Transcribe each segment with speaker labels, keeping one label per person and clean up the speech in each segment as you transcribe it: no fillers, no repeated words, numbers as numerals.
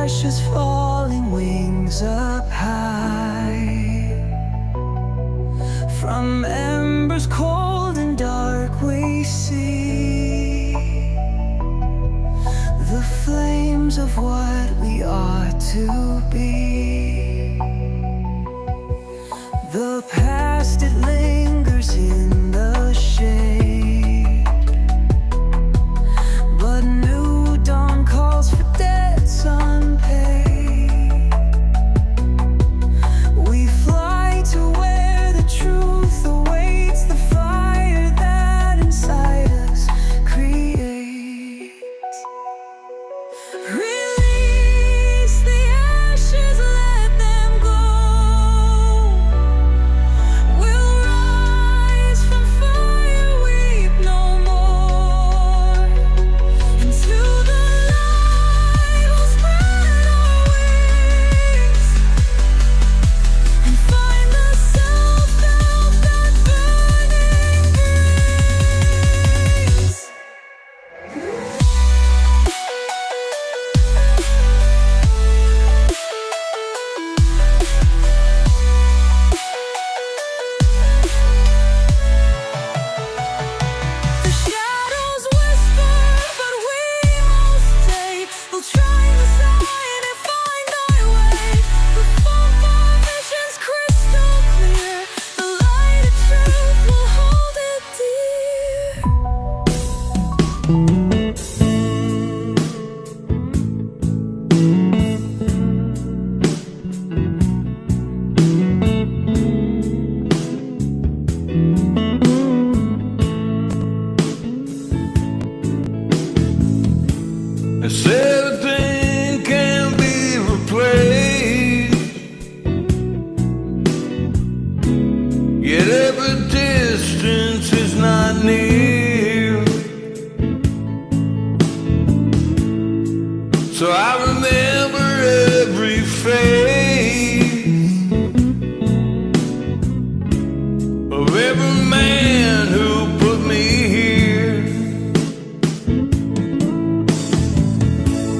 Speaker 1: ashes falling, wings up high. From embers cold and dark we see the flames of what we ought to be. The past, it lingers in the shade, but new dawn calls for debts unpaid. We fly to where the truth awaits, the fire that inside us creates. Release the ashes, let them go. We'll rise from fire, weep no more. Into the light we'll spread our wings and find the self-help that burning brings. The shadows whisper, but we will stay. We'll try the sign and find our way. We'll form our visions crystal clear. The light of truth will hold it
Speaker 2: It's everything can be replaced, yet every distance is not near. So I remember every face of every man who put me here.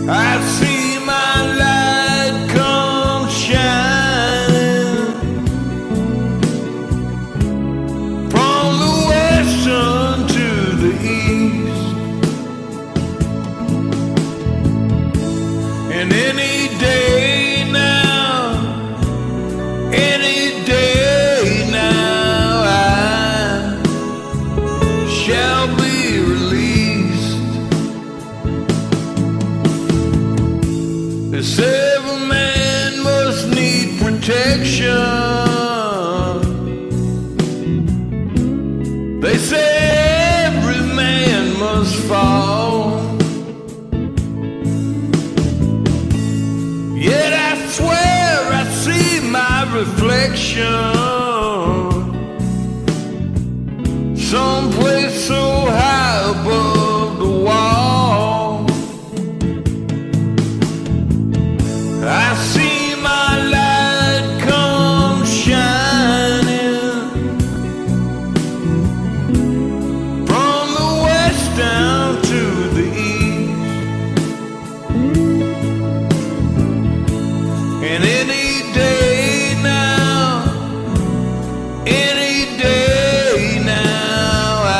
Speaker 2: I see my light come shining from the west unto the east, and any day now, any day now, I shall be released. They say every man must need protection. They say every man must fall. Yet I swear I see my reflection someplace so high above the wall. I see my light come shining from the west down to the east, and any day now, any day now, I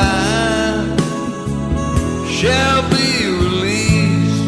Speaker 2: shall be released.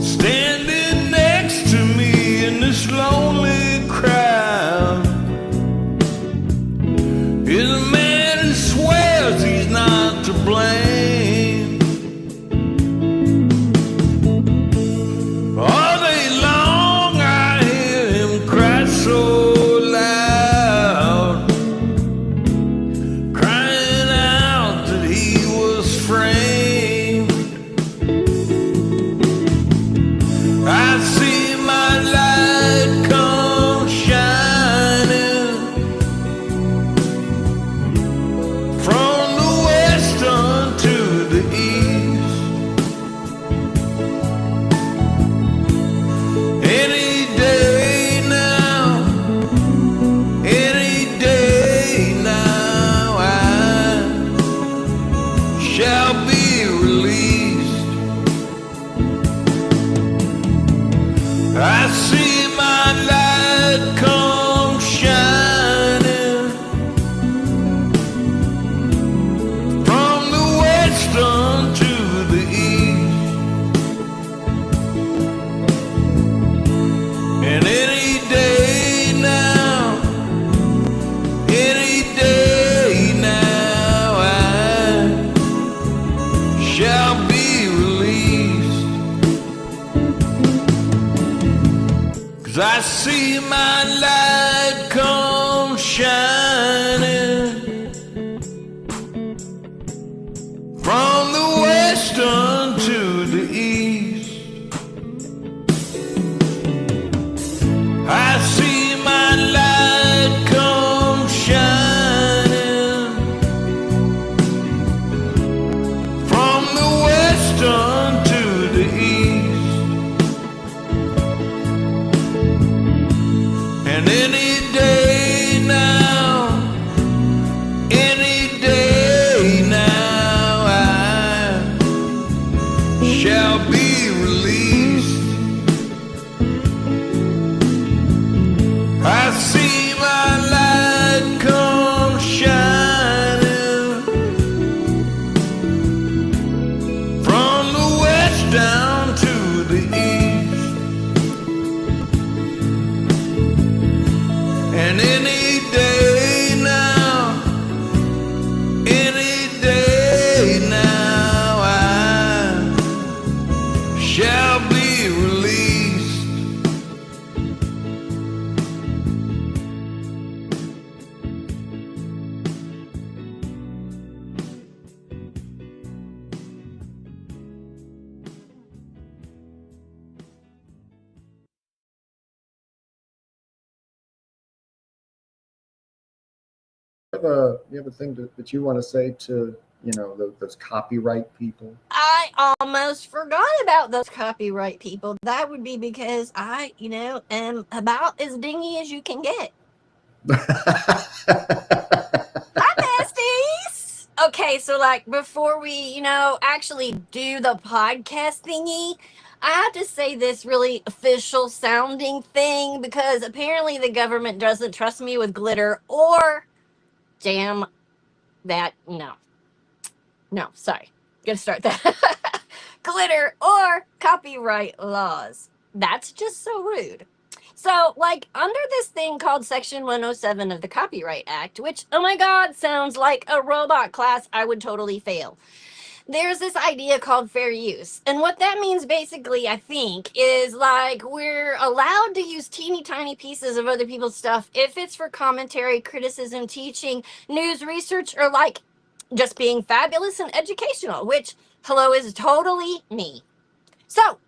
Speaker 2: Standing next to me in this lonely crowd is a man who swears he's not to blame. All day long I hear him cry so loud, crying out that he was framed.
Speaker 3: have a thing that you want to say to those copyright people?
Speaker 4: I almost forgot about those copyright people. That would be because I, am about as dingy as you can get. Hi, besties. Okay, so before we, actually do the podcast thingy, I have to say this really official sounding thing because apparently the government doesn't trust me with glitter or damn that. No, sorry. Gonna start that. Glitter or copyright laws. That's just so rude. So, under this thing called Section 107 of the Copyright Act, which, oh my God, sounds like a robot class I would totally fail. There's this idea called fair use. And what that means basically, I think, is we're allowed to use teeny tiny pieces of other people's stuff if it's for commentary, criticism, teaching, news research, or just being fabulous and educational, which, hello, is totally me. So,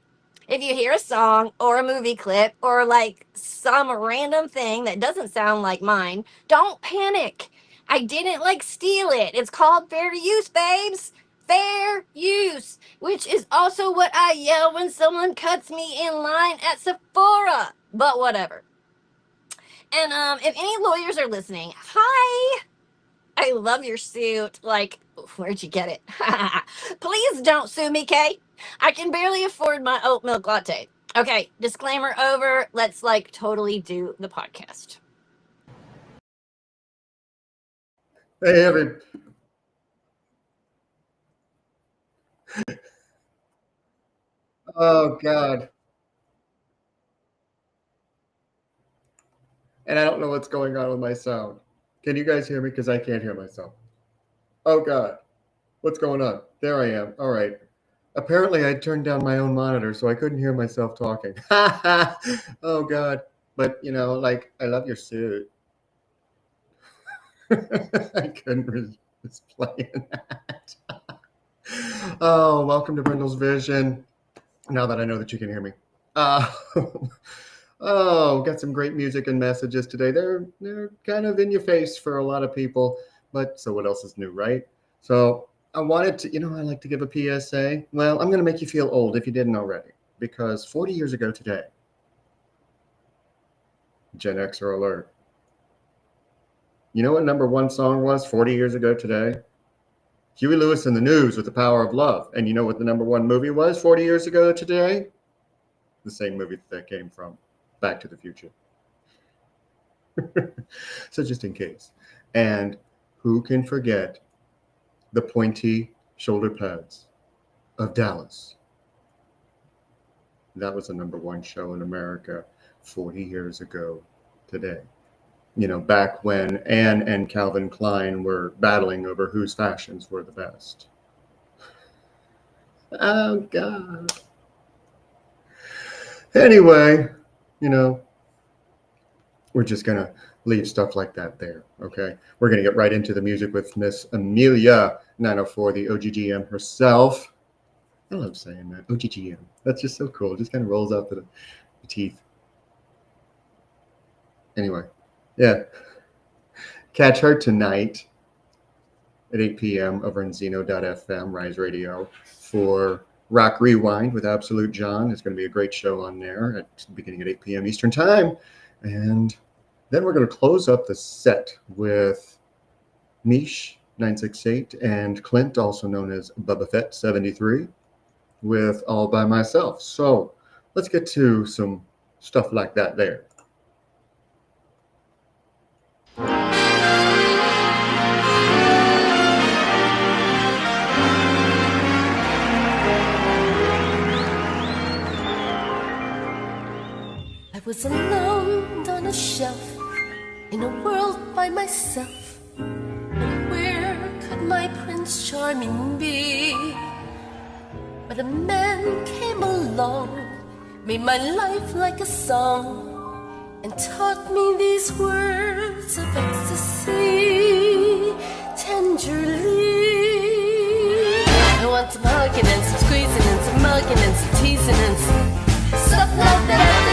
Speaker 4: if you hear a song or a movie clip or some random thing that doesn't sound like mine, don't panic. I didn't steal it. It's called fair use, babes. Fair use, which is also what I yell when someone cuts me in line at Sephora. But whatever. And if any lawyers are listening, hi. I love your suit. Where'd you get it? Please don't sue me, Kay. I can barely afford my oat milk latte. Okay, disclaimer over. Let's totally do the podcast.
Speaker 3: Hey, oh God. And I don't know what's going on with my sound. Can you guys hear me? Because I can't hear myself. Oh God. What's going on? There I am. All right. Apparently I turned down my own monitor, so I couldn't hear myself talking. Oh God. But I love your suit. I couldn't resist playing that. Oh, welcome to Brindle's Vision. Now that I know that you can hear me. Oh, got some great music and messages today. They're kind of in your face for a lot of people, but so what else is new, right? So I wanted to, I like to give a PSA. Well, I'm going to make you feel old if you didn't already, because 40 years ago today, Gen Xer alert. You know what number one song was 40 years ago today? Huey Lewis and the News with the Power of Love. And you know what the number one movie was 40 years ago today? The same movie that came from Back to the Future. So just in case. And who can forget the pointy shoulder pads of Dallas? That was the number one show in America 40 years ago today. Back when Anne and Calvin Klein were battling over whose fashions were the best. Oh, God. Anyway, we're just going to leave stuff like that there, okay? We're going to get right into the music with Miss Amelia 904, the OGGM herself. I love saying that, OGGM. That's just so cool. It just kind of rolls out the teeth. Anyway, yeah. Catch her tonight at 8 p.m. over in Zeno.fm, Rise Radio, for Rock Rewind with Absolute John. It's going to be a great show on there beginning at 8 p.m. Eastern Time. And then we're going to close up the set with Mish 968 and Clint, also known as Bubba Fett 73, with All By Myself. So let's get to some stuff like that there.
Speaker 5: I was alone on a shelf in a world by myself. And where could my Prince Charming be? But a man came along, made my life like a song, and taught me these words of ecstasy tenderly. I want some hugging and some squeezing and some mugging and some teasing and some stuff like that.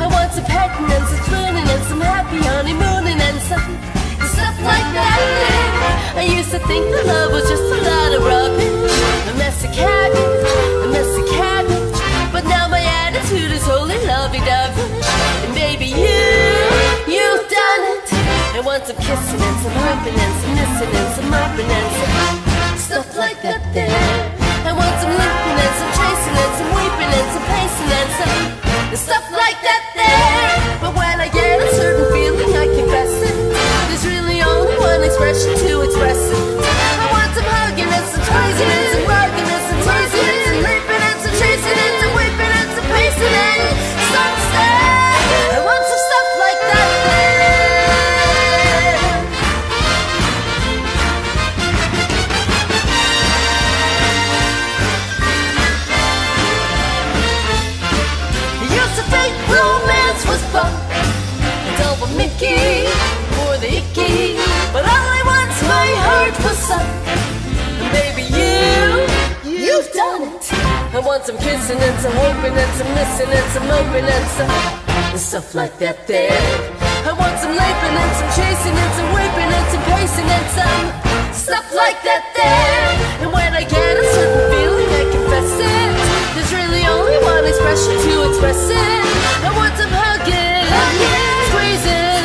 Speaker 5: I want some petting and some spooning and some happy honeymooning and some stuff like that then. I used to think that love was just a lot of rubbish, a messy cabbage, a messy cabbage. But now my attitude is wholly lovey-dovey. And baby, you've done it. I want some kissing and some humping and some missing and some mopping and some stuff like that there. I want some limping and some chasing and some weeping and some pacing and some stuff like that there. But when I get a certain feeling, I confess it. There's really only one expression to express it. I want some hugging and some squeezing and some rugging and some teasing and some leaping and some chasing and some weeping and some pacing and some stuff. I want some stuff like that there. Romance was fun until the Mickey for the icky. But all I want, my heart was sunk. And baby, you've done it. I want some kissing and some hoping and some missing and some hoping and some stuff like that there. I want some laping and some chasing and some weeping and some pacing and some stuff like that there. And when I get a certain feeling, I confess it. There's really only one expression to express it. I want some hugging, squeezing,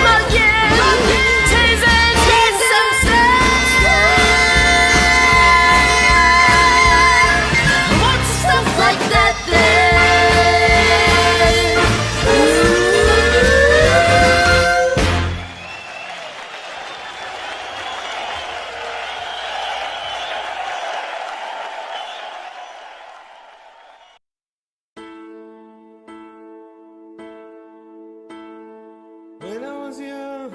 Speaker 5: mugging, teasing, some stuff. I want some stuff like that there.
Speaker 6: When I was young,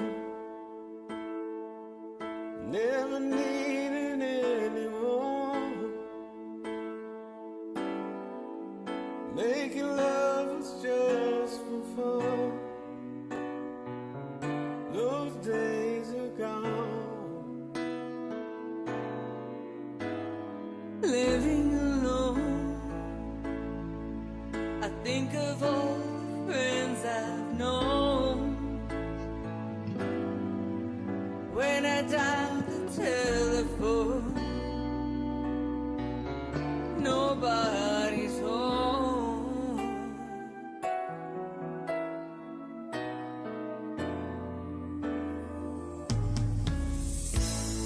Speaker 6: never needed anyone. Making love was just for fun. Those days are gone.
Speaker 1: Living alone, I think of all the friends I've known. When I dial the telephone, nobody's home.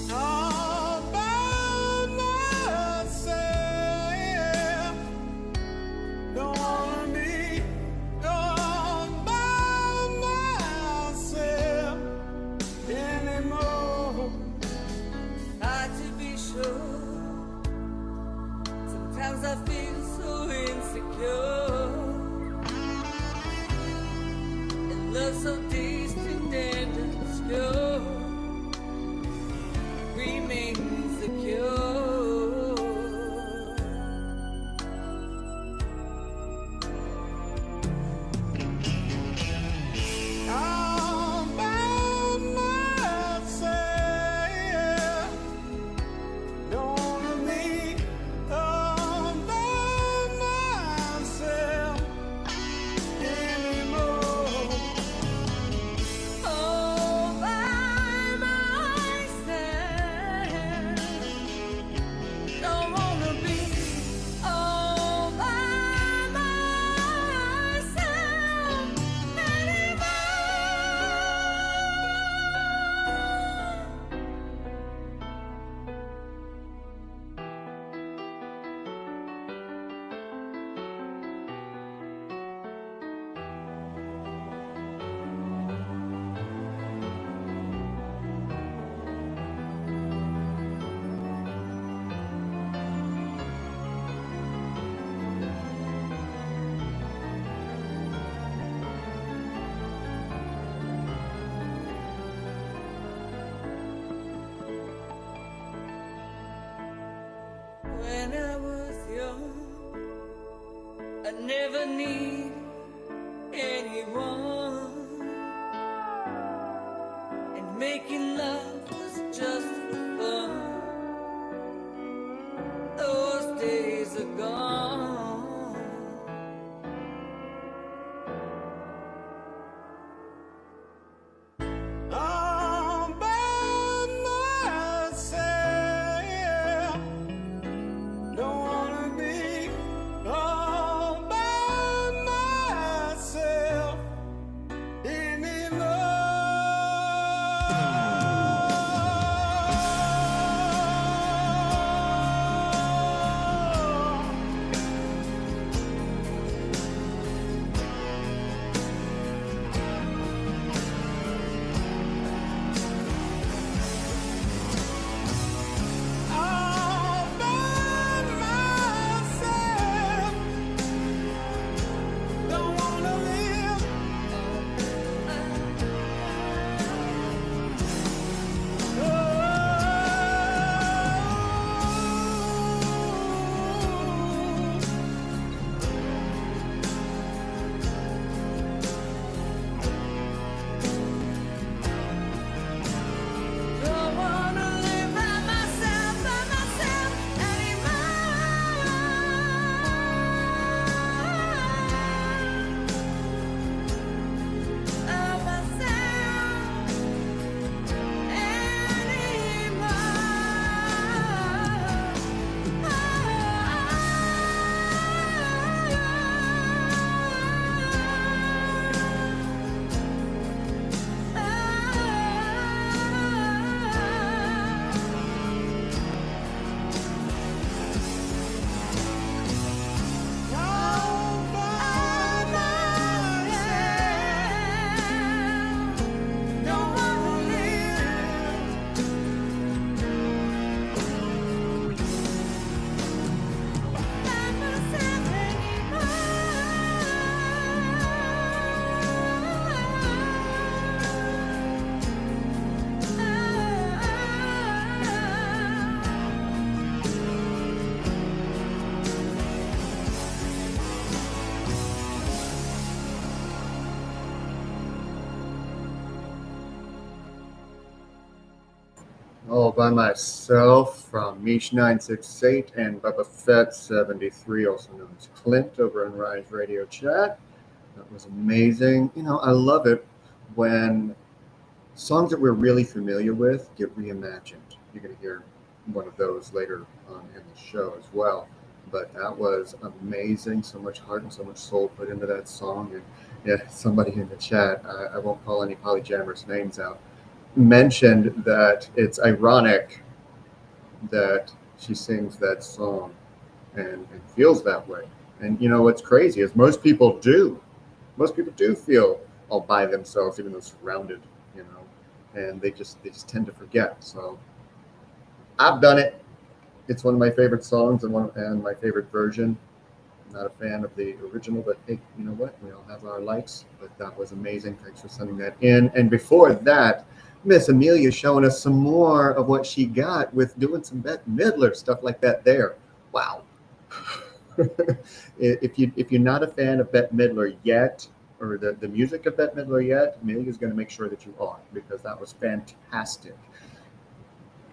Speaker 6: All by myself, don't wanna be all by myself anymore.
Speaker 1: Hard to be sure. Sometimes I feel so insecure, and love so distant and obscure remains the cure.
Speaker 6: All by myself, don't wanna be all by myself anymore.
Speaker 1: All by myself, don't wanna be all by myself anymore. When I was young, I never needed anyone, and making love was just for fun. Those days are gone.
Speaker 6: All
Speaker 3: All by myself from Mish968 and Bubba Fett73, also known as Clint, over in Rise Radio Chat. That was amazing. You know, I love it when songs that we're really familiar with get reimagined. You're going to hear one of those later on in the show as well. But that was amazing. So much heart and so much soul put into that song. And yeah, somebody in the chat, I won't call any polyjammers names out, mentioned that it's ironic that she sings that song and feels that way. And you know what's crazy is most people do. Most people do feel all by themselves, even though surrounded, you know, and they just tend to forget. So I've done it. It's one of my favorite songs and my favorite version. I'm not a fan of the original, but hey, you know what? We all have our likes. But that was amazing. Thanks for sending that in. And before that, Miss Amelia showing us some more of what she got with doing some Bette Midler stuff like that there. Wow. if you're not a fan of Bette Midler yet, or the music of Bette Midler yet, Amelia's going to make sure that you are, because that was fantastic.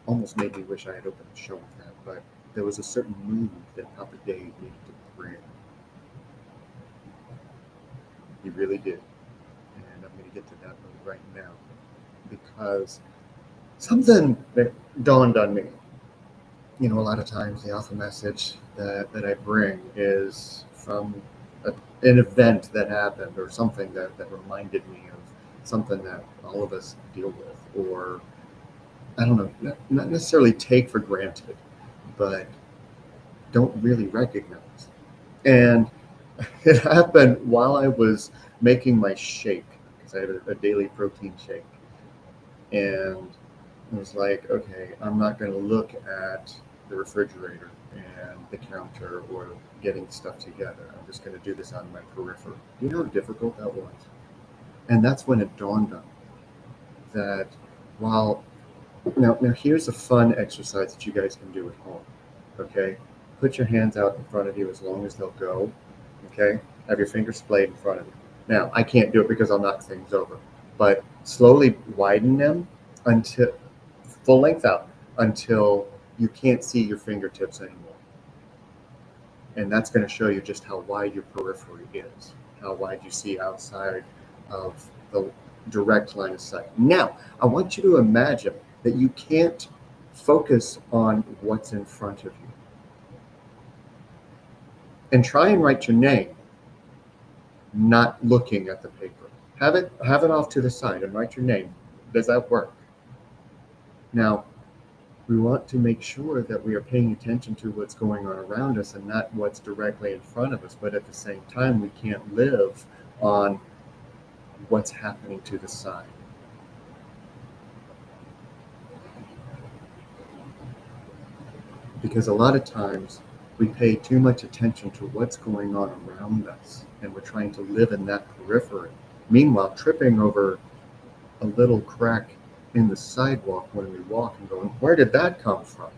Speaker 3: Almost made me wish I had opened the show with that, but there was a certain mood that Papa Dave needed to bring. He really did. And I'm going to get to that mood right now, because something that dawned on me. You know, a lot of times the alpha message that I bring is from an event that happened, or something that reminded me of something that all of us deal with, or I don't know, not necessarily take for granted, but don't really recognize. And it happened while I was making my shake, because I had a daily protein shake. And I was like, okay, I'm not going to look at the refrigerator and the counter or getting stuff together. I'm just going to do this on my periphery. Do you know how difficult that was? And that's when it dawned on me that while now here's a fun exercise that you guys can do at home. Okay, put your hands out in front of you as long as they'll go. Okay, have your fingers splayed in front of you. Now I can't do it because I'll knock things over, but slowly widen them until full length out, until you can't see your fingertips anymore. And that's going to show you just how wide your periphery is, how wide you see outside of the direct line of sight. Now, I want you to imagine that you can't focus on what's in front of you. And try and write your name, not looking at the paper. Have it off to the side and write your name. Does that work? Now, we want to make sure that we are paying attention to what's going on around us and not what's directly in front of us. But at the same time, we can't live on what's happening to the side. Because a lot of times we pay too much attention to what's going on around us, and we're trying to live in that periphery. Meanwhile, tripping over a little crack in the sidewalk when we walk and going, where did that come from?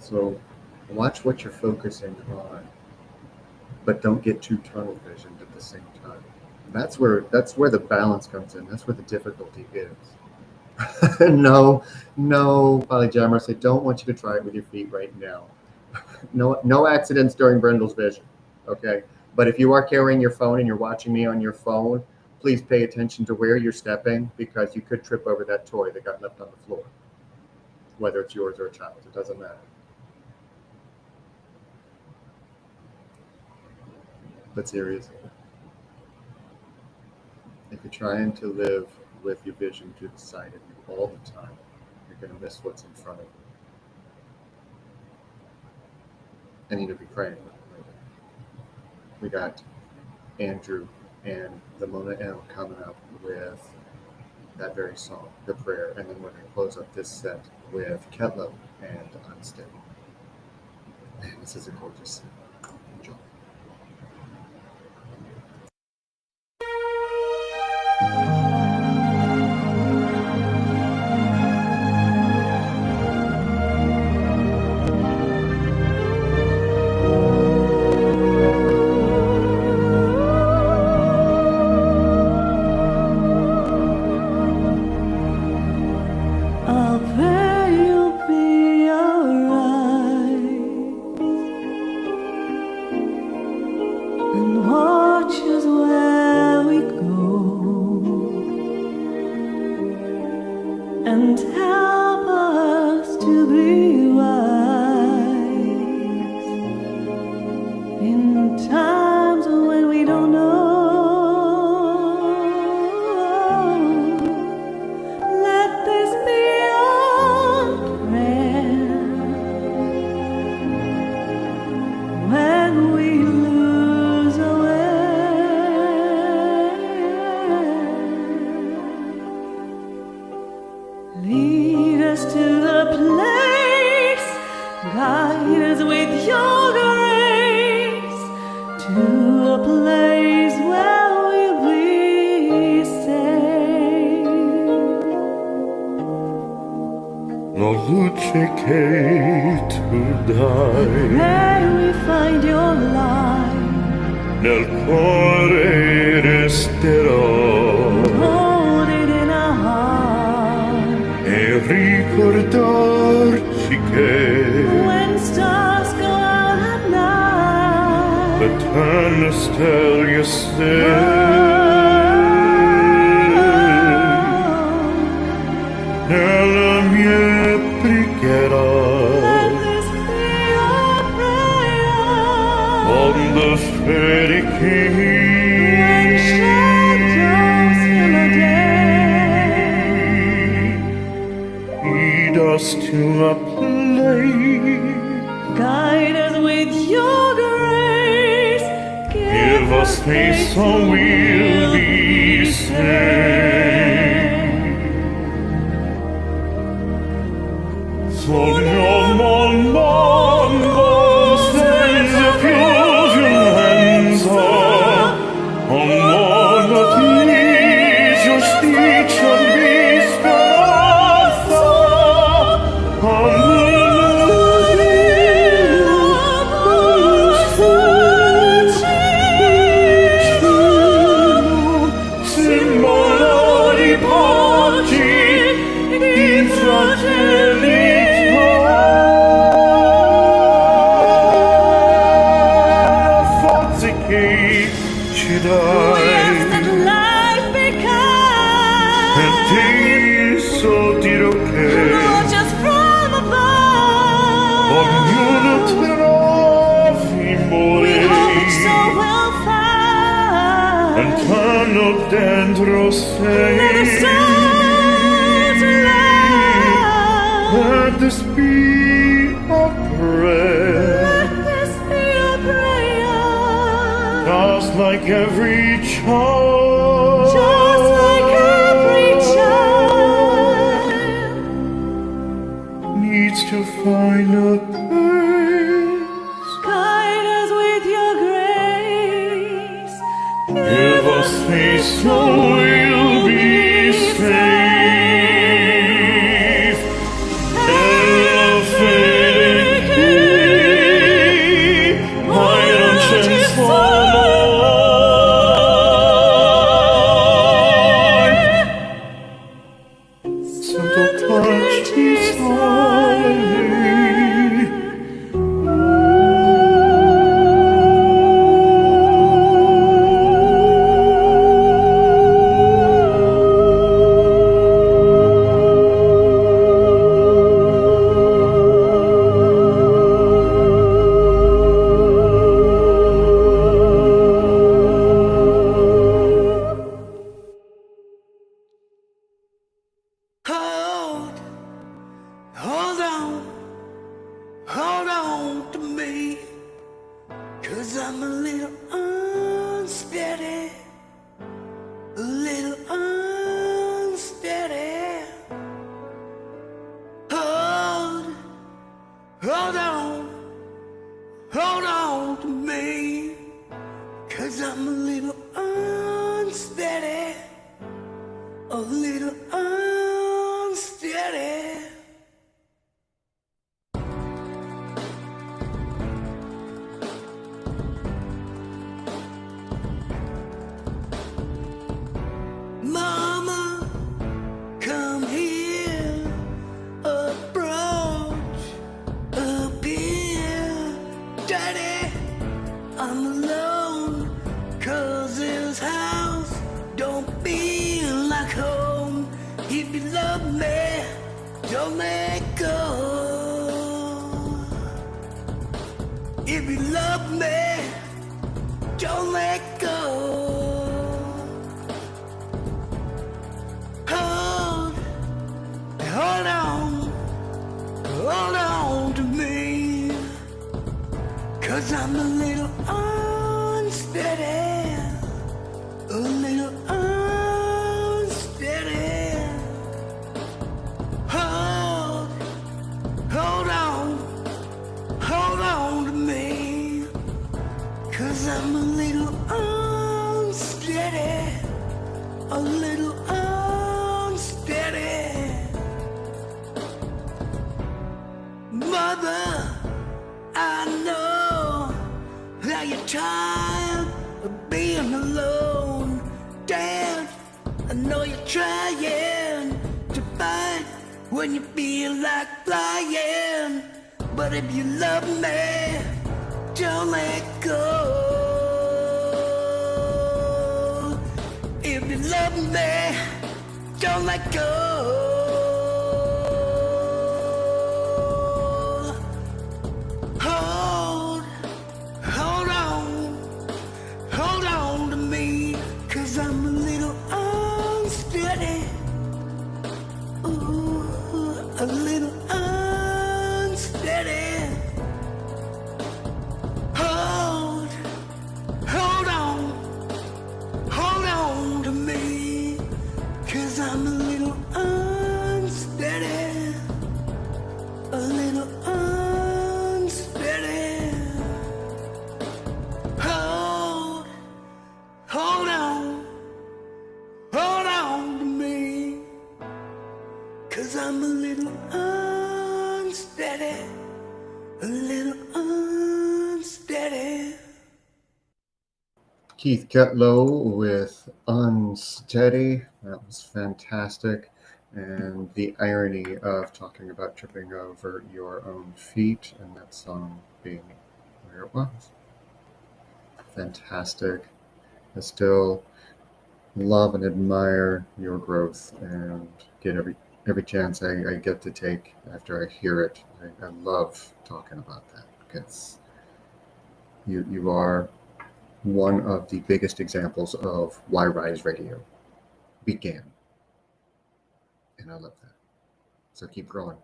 Speaker 3: So watch what you're focusing on, but don't get too tunnel visioned at the same time. That's where the balance comes in. That's where the difficulty is. No, polyjammers, I don't want you to try it with your feet right now. No accidents during Brindle's vision, okay? But if you are carrying your phone and you're watching me on your phone, please pay attention to where you're stepping, because you could trip over that toy that got left on the floor, whether it's yours or a child's, it doesn't matter. But seriously, if you're trying to live with your vision to the side of you all the time, you're going to miss what's in front of you. I need to be praying with you later. We got Andrew and the Mona L coming up with that very song, The Prayer, and then we're going to close up this set with Ketlo and Unsteady. Man, this is a gorgeous set. Enjoy.
Speaker 1: and help us to be wise in times when we don't know. Let this be our prayer when we lose our way. Lead us to the place, guide us with your grace, to a place where we'll be safe.
Speaker 2: No luce che tu dai
Speaker 1: May we find your light,
Speaker 2: nel cuore resterò
Speaker 1: hold it in our heart.
Speaker 2: e ricordarci che
Speaker 1: When stars go out at night,
Speaker 2: the turn stelle sei nella mia preghiera.
Speaker 1: let this be our prayer.
Speaker 2: Quando speri
Speaker 1: When
Speaker 2: che
Speaker 1: shadows fill a day,
Speaker 2: lead us to a place,
Speaker 1: guide us with your grace.
Speaker 2: give us faith so we'll be safe. Sogniamo un mondo senza più violenza, un mondo di giustizia e di speranza, un mondo di simbolo di pace e di fratelità. Forze che ci
Speaker 1: We ask that
Speaker 2: dai
Speaker 1: life be
Speaker 2: e
Speaker 1: kind,
Speaker 2: ti so dirò che
Speaker 1: not just from above.
Speaker 2: ognuno trovi
Speaker 1: We
Speaker 2: more
Speaker 1: hope so we'll find.
Speaker 2: lontano dentro
Speaker 1: Let us
Speaker 2: sé.
Speaker 1: all to life.
Speaker 2: Let this be our prayer,
Speaker 1: Let this be our prayer.
Speaker 2: just like every child,
Speaker 1: Just like every child
Speaker 2: needs to find a place.
Speaker 1: guide us with your grace.
Speaker 2: Give us faith so we'll be safe. Nella fede che mai non c'è mai. Santo toccarci sai.
Speaker 6: Hold on to me, 'cause I'm a little unsteady, a little unsteady. Hold on to me, 'cause I'm a little unsteady, a little unsteady. Mama, come here, approach, appear. Daddy, I'm alone, 'cause this house don't feel like home. If you love me, don't let go. If you love me, don't let go. Hold on to me, 'cause I'm a little unsteady, a little unsteady. Hold on to me, 'cause I'm a little unsteady, a little unsteady. Mother, I know that you're tired of being alone. Dad, I know you're trying to fight when you feel like flying. But if you love me, don't let go. If you love me, don't let go. Hold on to me, 'cause I'm a little unsteady. Ooh, a little unsteady. Hold on to me, 'cause I'm a little unsteady, a little unsteady. Hold on to me, 'cause I'm a little unsteady, a little unsteady.
Speaker 3: Keith Ketlow with Unsteady. That was fantastic. And the irony of talking about tripping over your own feet and that song being where it was. Fantastic. I still love and admire your growth and get every chance I get to take after I hear it. I love talking about that because you are one of the biggest examples of why Rise Radio began. And I love that. So keep growing.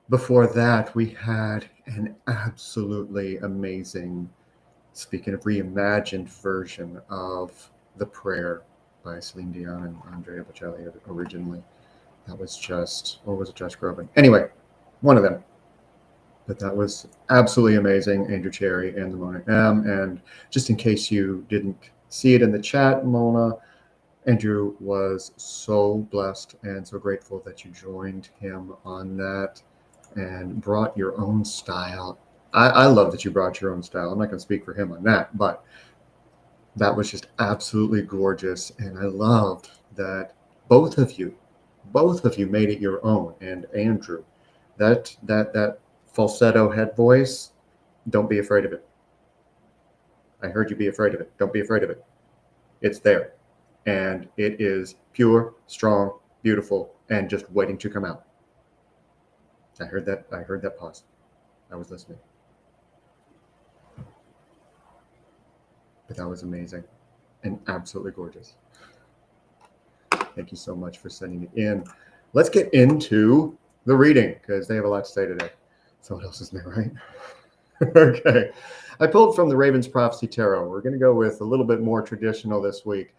Speaker 3: Before that, we had an absolutely amazing, speaking of reimagined version of The Prayer by Celine Dion and Andrea Bocelli originally. That was just, or was it Josh Groban? Anyway, one of them. But that was absolutely amazing, Andrew Cherry and the Mona M. And just in case you didn't see it in the chat, Mona, Andrew was so blessed and so grateful that you joined him on that and brought your own style. I love that you brought your own style. I'm not going to speak for him on that, but that was just absolutely gorgeous. And I loved that both of you made it your own. And Andrew, that falsetto head voice, don't be afraid of it. I heard you be afraid of it. Don't be afraid of it. It's there. And it is pure, strong, beautiful, and just waiting to come out. I heard that pause. I was listening. But that was amazing and absolutely gorgeous. Thank you so much for sending it in. Let's get into the reading because they have a lot to say today. So what else is there, right? Okay. I pulled from the Raven's Prophecy Tarot. We're going to go with a little bit more traditional this week.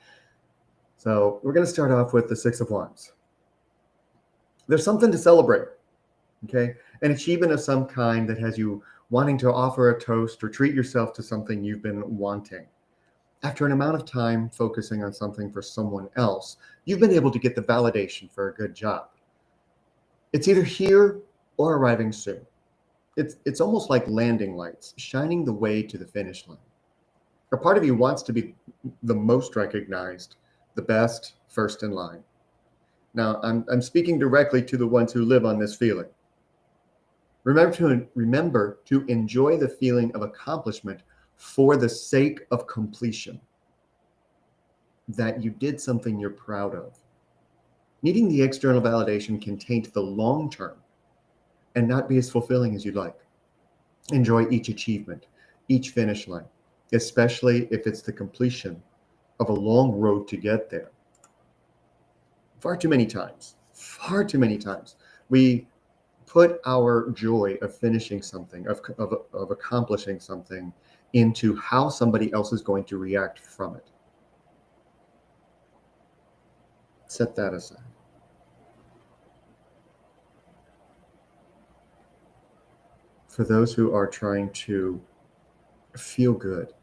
Speaker 3: So we're going to start off with the Six of Wands. There's something to celebrate, okay? An achievement of some kind that has you wanting to offer a toast or treat yourself to something you've been wanting. After an amount of time focusing on something for someone else, you've been able to get the validation for a good job. It's either here or arriving soon. It's almost like landing lights, shining the way to the finish line. A part of you wants to be the most recognized, the best, first in line. Now, I'm speaking directly to the ones who live on this feeling. Remember to enjoy the feeling of accomplishment for the sake of completion. That you did something you're proud of. Needing the external validation can taint the long term and not be as fulfilling as you'd like. Enjoy each achievement, each finish line, especially if it's the completion of a long road to get there. Far too many times, we put our joy of finishing something, of accomplishing something, into how somebody else is going to react from it. Set that aside. For those who are trying to feel good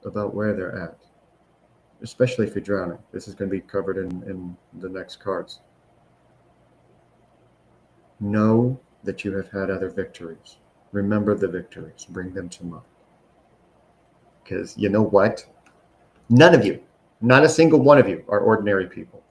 Speaker 3: about where they're at, especially if you're drowning, this is going to be covered in the next cards. Know that you have had other victories. Remember the victories. Bring them to mind. Because you know what? None of you, not a single one of you, are ordinary people.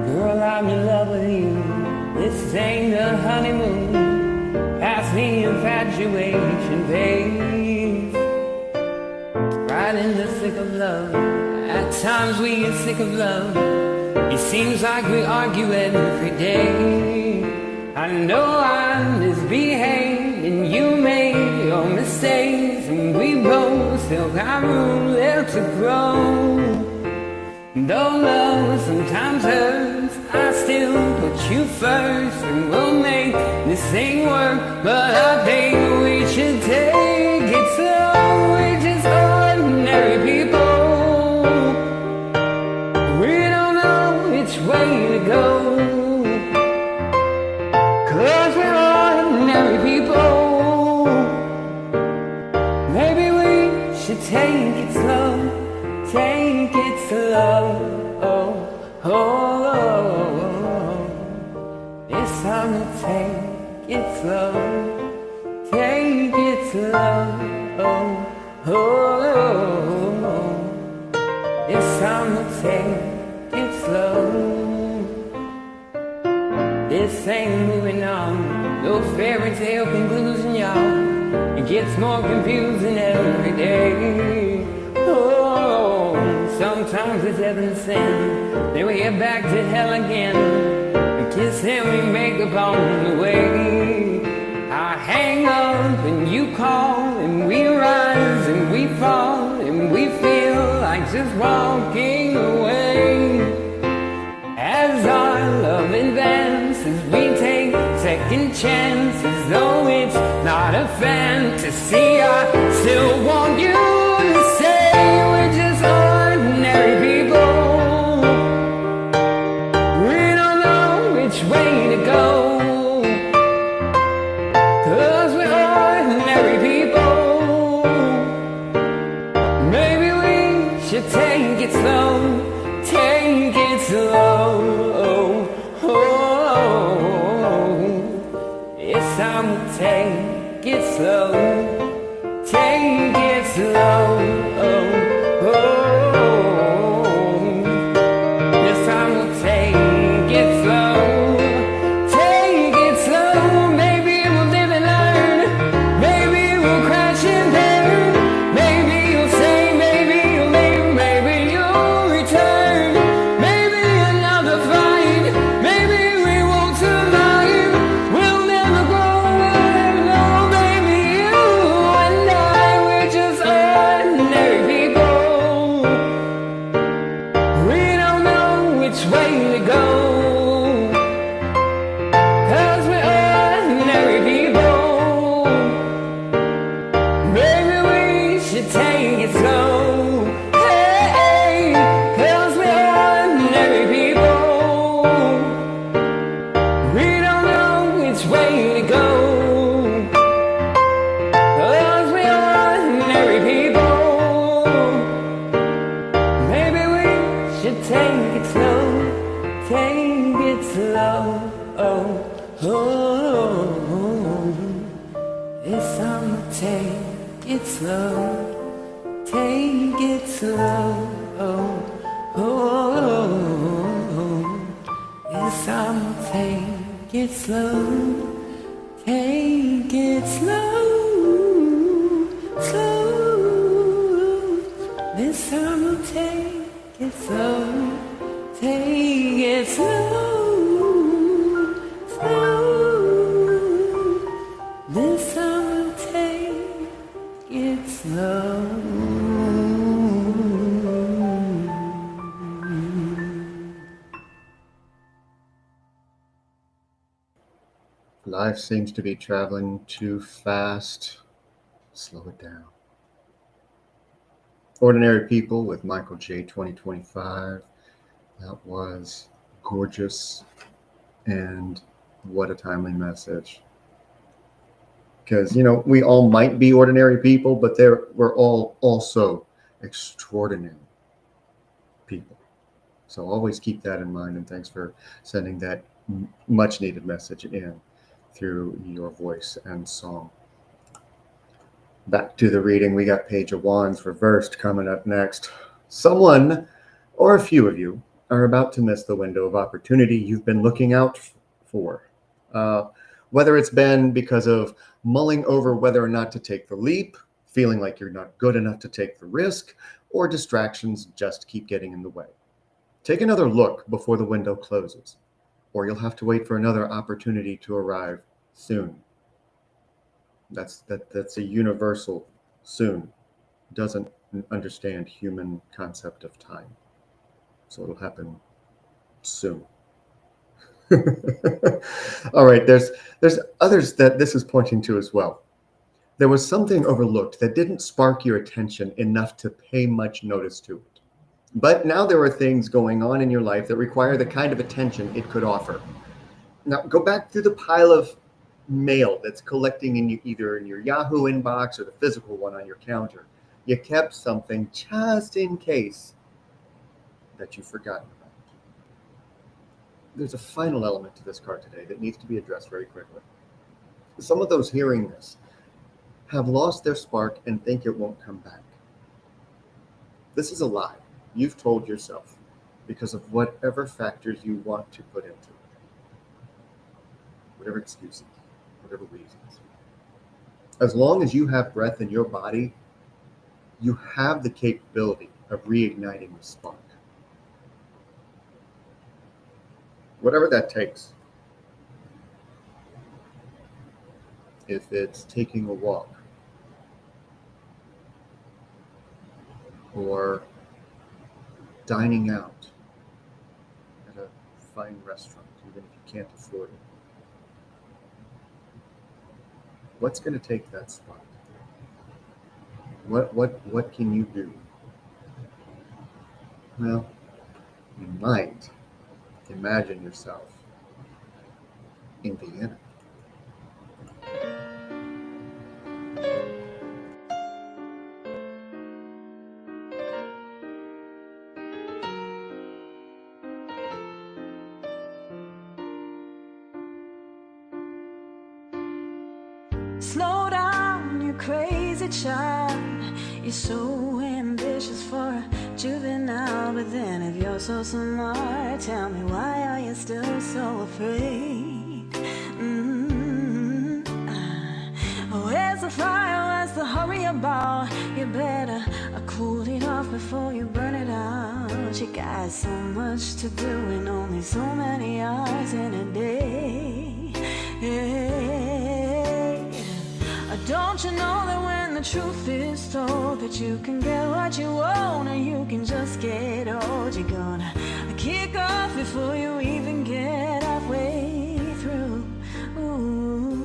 Speaker 7: Girl, I'm in love with you. This ain't a honeymoon. Past the infatuation phase. Right in the thick of love. At times we get sick of love. It seems like we argue every day. I know I misbehaved and you made your mistakes, and we both still got room left to grow. Though love sometimes hurts, I still put you first, and we'll make this thing work. But I think we should take it slow. We're just ordinary people. We don't know which way to go, 'cause we're ordinary people. Maybe we should take it slow. Take it slow, oh, oh, oh, oh. It's time to take it slow. Take it slow, oh, oh, oh. It's time to take it slow. This ain't moving on. No fairy tale conclusion, y'all. It gets more confusing every day. Oh, sometimes it's heaven and sin. Then we get back to hell again. We kiss and we make up on the way. I hang up and you call, and we rise and we fall, and we feel like just walking away. As our love advances, we take second chances. Though it's not a fantasy, I still want you to say we're just ordinary people. We don't know which way to go, 'cause we're ordinary people. Maybe we should take it slow. Take it slow, oh, oh, oh. It's time to take it slow. Take it slow, oh, oh. It's time to take it slow. Take it slow. Maybe we'll live and learn. Maybe we'll crash and burn. Maybe you'll say, maybe you'll leave, maybe you'll return. Maybe another fight. Maybe we won't survive. We'll never grow, we'll never know. Baby, you and I, we're just ordinary people. We don't know which way to go, 'cause we're ordinary people. Maybe we should take it slow. Hey, 'cause we're ordinary people. We don't know which way to go, 'cause we're ordinary people. Maybe we should take it slow. Take it slow, oh, oh, oh. It's time to take it slow. Take it slow, This time we'll take it slow. Take it slow, slow. This time we'll take it slow. Take it slow, slow. This time we'll take it slow.
Speaker 3: Life seems to be traveling too fast. Slow it down. Ordinary People with Michael J. 2025. That was gorgeous. And what a timely message. Because, you know, we all might be ordinary people, but we're all also extraordinary people. So always keep that in mind. And thanks for sending that much needed message in through your voice and song. Back to the reading. We got Page of Wands reversed coming up next. Someone, or a few of you, are about to miss the window of opportunity you've been looking out for. Whether it's been because of mulling over whether or not to take the leap, feeling like you're not good enough to take the risk, or distractions just keep getting in the way. Take another look before the window closes, or you'll have to wait for another opportunity to arrive soon. That's a universal soon. Doesn't understand human concept of time. So it'll happen soon. All right, there's others that this is pointing to as well. There was something overlooked that didn't spark your attention enough to pay much notice to it. But now there are things going on in your life that require the kind of attention it could offer. Now go back through the pile of mail that's collecting in either in your Yahoo inbox or the physical one on your counter. You kept something just in case that you've forgotten about. There's a final element to this card today that needs to be addressed very quickly. Some of those hearing this have lost their spark and think it won't come back. This is a lie you've told yourself because of whatever factors you want to put into it. Whatever excuses, whatever reasons. As long as you have breath in your body, you have the capability of reigniting the spark. Whatever that takes. If it's taking a walk, or dining out at a fine restaurant, even if you can't afford it. What's going to take that spot? What can you do? Well, you might imagine yourself in Vienna.
Speaker 1: Slow down, you crazy child. You're so ambitious for a juvenile, but then if you're so smart, tell me why are you still so afraid? Where's the fire? Where's the hurry about? You better cool it off before you burn it out. You got so much to do and only so many hours in a day. Don't you know that when the truth is told that you can get what you want and you can just get old? You're gonna kick off before you even get halfway through. Ooh,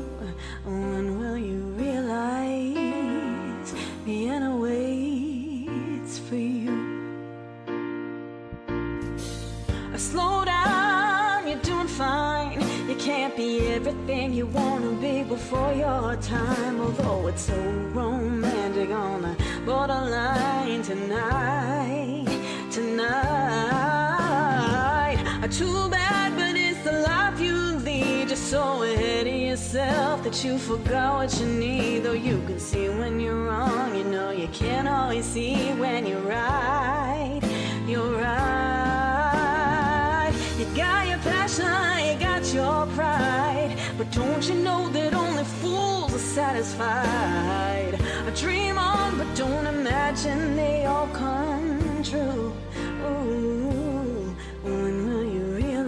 Speaker 1: when will you realize Vienna waits for you? Slow down, you're doing fine. You can't be everything you want to be before your time. Although it's so romantic on the borderline tonight. Too bad, but it's the life you lead. You're so ahead of yourself that you forgot what you need. Though you can see when you're wrong, you know you can't always see when you're right. Don't you know that only fools are satisfied? I dream on, but don't imagine they all come true. Ooh, when will you realize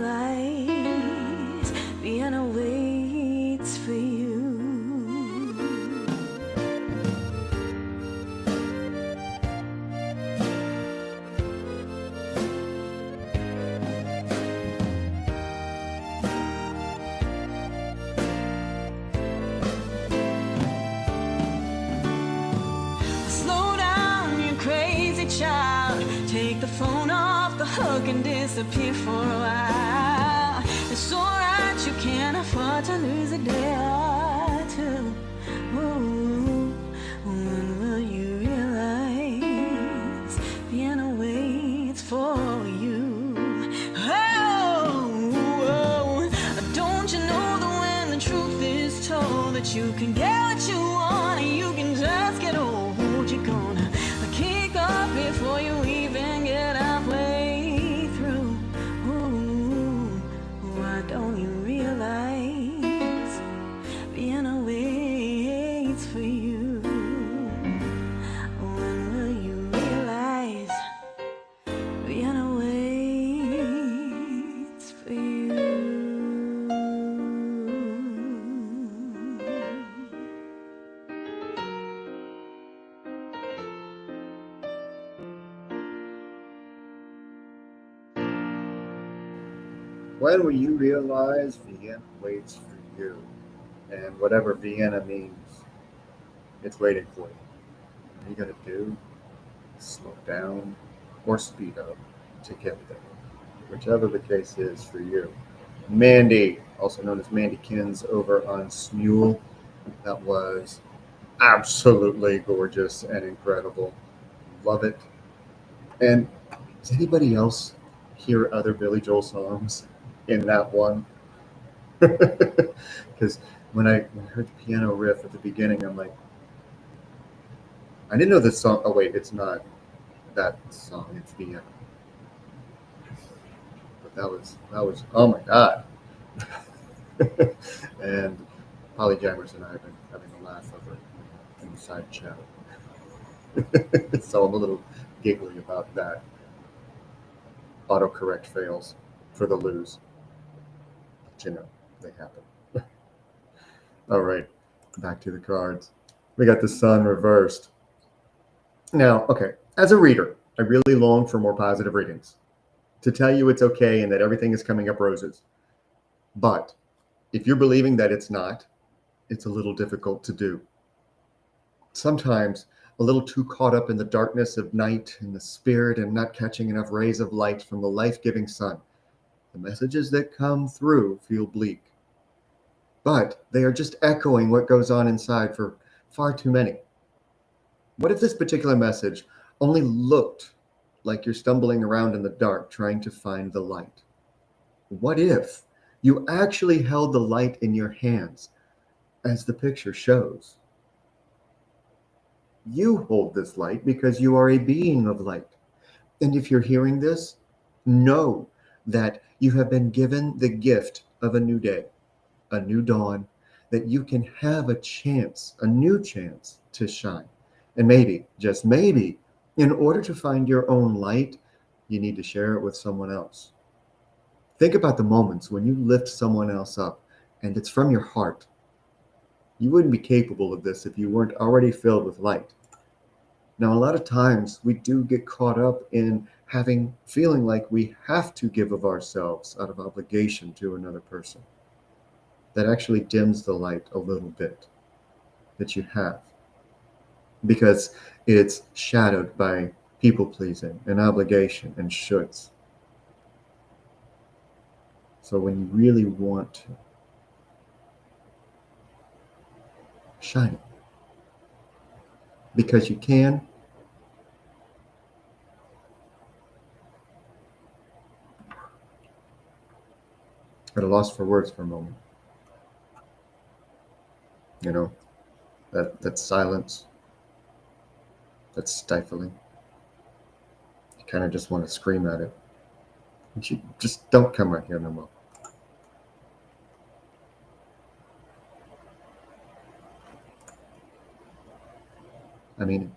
Speaker 1: Vienna waits for you? Slow down, you crazy child. Take the phone off the hook and disappear for a while. It's alright, you can't afford to lose a day or two. Ooh, when will you realize Vienna waits for you? Oh, don't you know that when the truth is told that you can get what you want and you can just get old? You're gonna kick off before you even get halfway through. Ooh, why don't you realize Vienna waits for you? When will you realize Vienna waits for you?
Speaker 3: When will you realize Vienna waits for you? And whatever Vienna means, it's waiting for you. What are you going to do? Slow down or speed up to get there? Whichever the case is for you. Mandy, also known as Mandy Kins over on Smule. That was absolutely gorgeous and incredible. Love it. And does anybody else hear other Billy Joel songs in that one? Because when I heard the piano riff at the beginning, I'm like, I didn't know this song. Oh wait, it's not that song. It's the. But that was oh my god. And Polly Jammers and I have been having a laugh over it in the side chat. So I'm a little giggly about that. Autocorrect fails for the lose. But you know, they happen. All right, back to the cards. We got the sun reversed. Now, okay, as a reader, I really long for more positive readings to tell you it's okay and that everything is coming up roses. But if you're believing that it's not, it's a little difficult to do. Sometimes a little too caught up in the darkness of night and the spirit and not catching enough rays of light from the life-giving sun. The messages that come through feel bleak. But they are just echoing what goes on inside for far too many. What if this particular message only looked like you're stumbling around in the dark trying to find the light? What if you actually held the light in your hands as the picture shows? You hold this light because you are a being of light. And if you're hearing this, know that you have been given the gift of a new day, a new dawn, that you can have a chance, a new chance to shine. And maybe, just maybe, in order to find your own light, you need to share it with someone else. Think about the moments when you lift someone else up and it's from your heart. You wouldn't be capable of this if you weren't already filled with light. Now, a lot of times we do get caught up in feeling like we have to give of ourselves out of obligation to another person. That actually dims the light a little bit that you have, because it's shadowed by people pleasing and obligation and shoulds. So when you really want to shine, because you can, at a loss for words for a moment. You know, that silence, that's stifling. You kind of just want to scream at it. And you just don't come right here no more. I mean,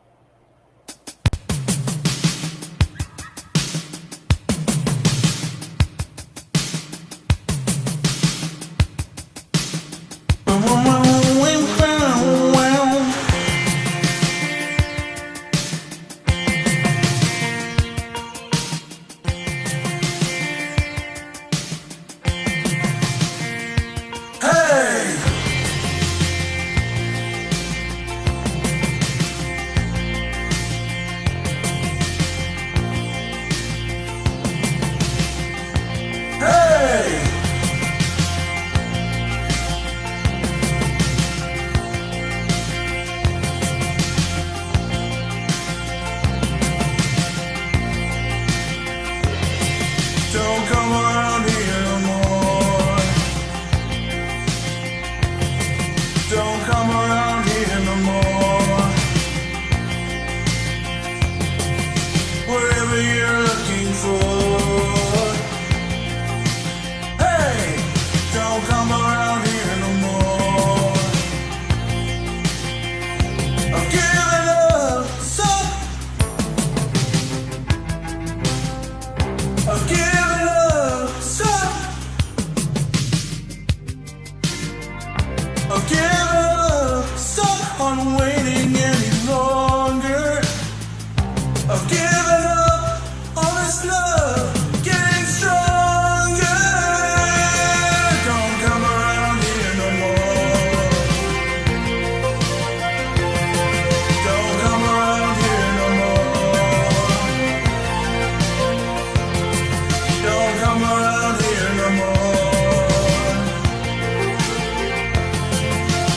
Speaker 6: Don't come around here no more. Don't come around here no more. Whatever you're looking for. Hey, don't come around here no more. I'm giving up, so I'm giving up, so I'm giving up, so on waiting any longer. I've given up on this love, getting stronger. Don't come around here no more. Don't come around here no more. Don't come around here no more.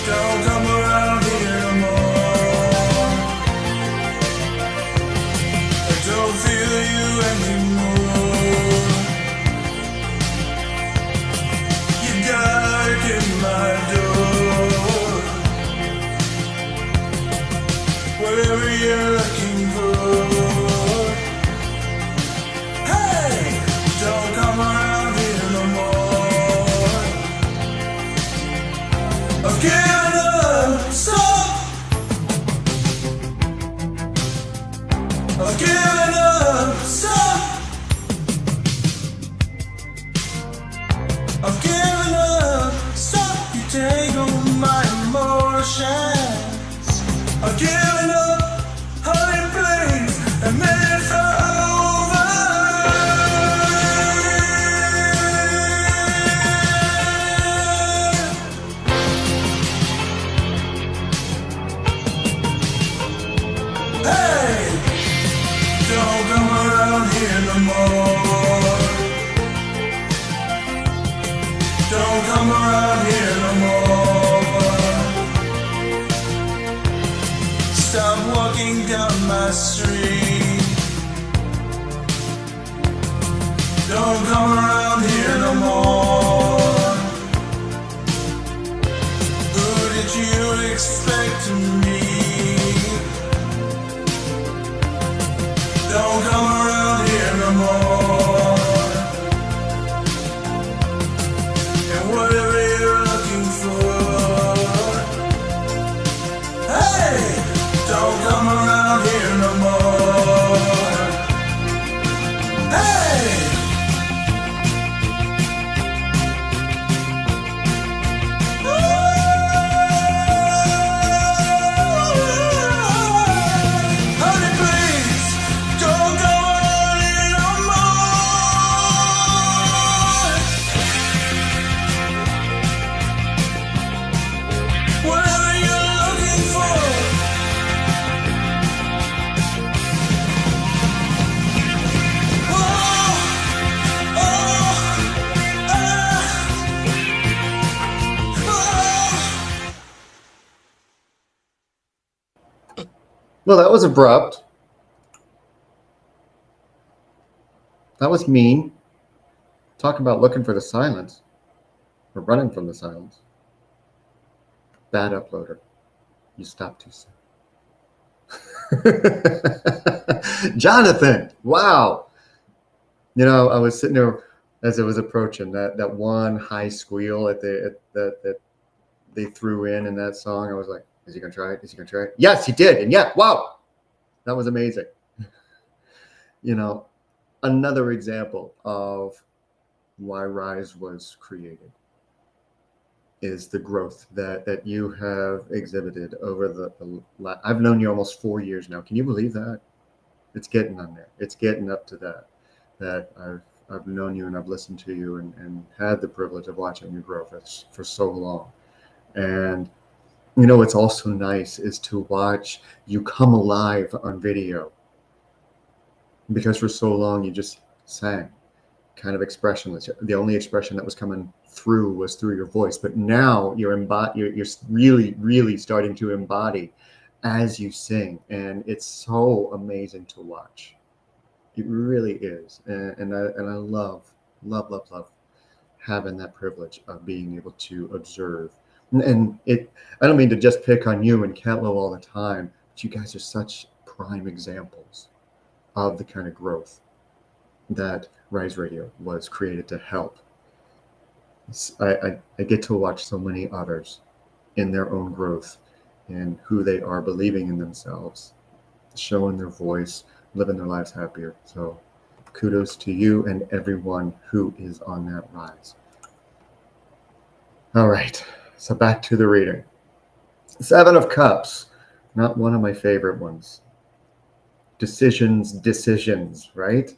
Speaker 6: Don't come around here no more. I don't feel you anymore. You darken my door. Whatever you're looking for. Hey, don't come around here no more. I've given up, so I've given up, so I've given up, so you take on my emotions. I've given up, honey, please, and made it over. Hey, don't come around here no more. Don't come around here no more. Stop walking down my street. Don't come around here no more. Who did you expect to meet? Don't come around here no more. And whatever you're looking for. Hey, don't come around here no more. Hey. Honey, please, don't come around here no more. Whatever you're looking for.
Speaker 3: well, that was abrupt. That was mean. Talk about looking for the silence or running from the silence. Bad uploader. You stopped too soon. Jonathan, wow. You know, I was sitting there as it was approaching that one high squeal that they threw in that song. I was like, Is he going to try it? Is he going to try it? Yes, he did. And yeah, wow, that was amazing. You know, another example of why Rise was created is the growth that you have exhibited over I've known you almost 4 years now. Can you believe that? It's getting on there. It's getting up to that I've known you and I've listened to you and had the privilege of watching you grow for so long. And you know, what's also nice is to watch you come alive on video, because for so long you just sang kind of expressionless. The only expression that was coming through was through your voice, but now you're really starting to embody as you sing, and it's so amazing to watch. It really is, and I love having that privilege of being able to observe. And I don't mean to just pick on you and Catlow all the time, but you guys are such prime examples of the kind of growth that Rise Radio was created to help. I get to watch so many others in their own growth and who they are, believing in themselves, showing their voice, living their lives happier. So kudos to you and everyone who is on that rise. All right, so back to the reading. Seven of Cups, not one of my favorite ones. Decisions, right?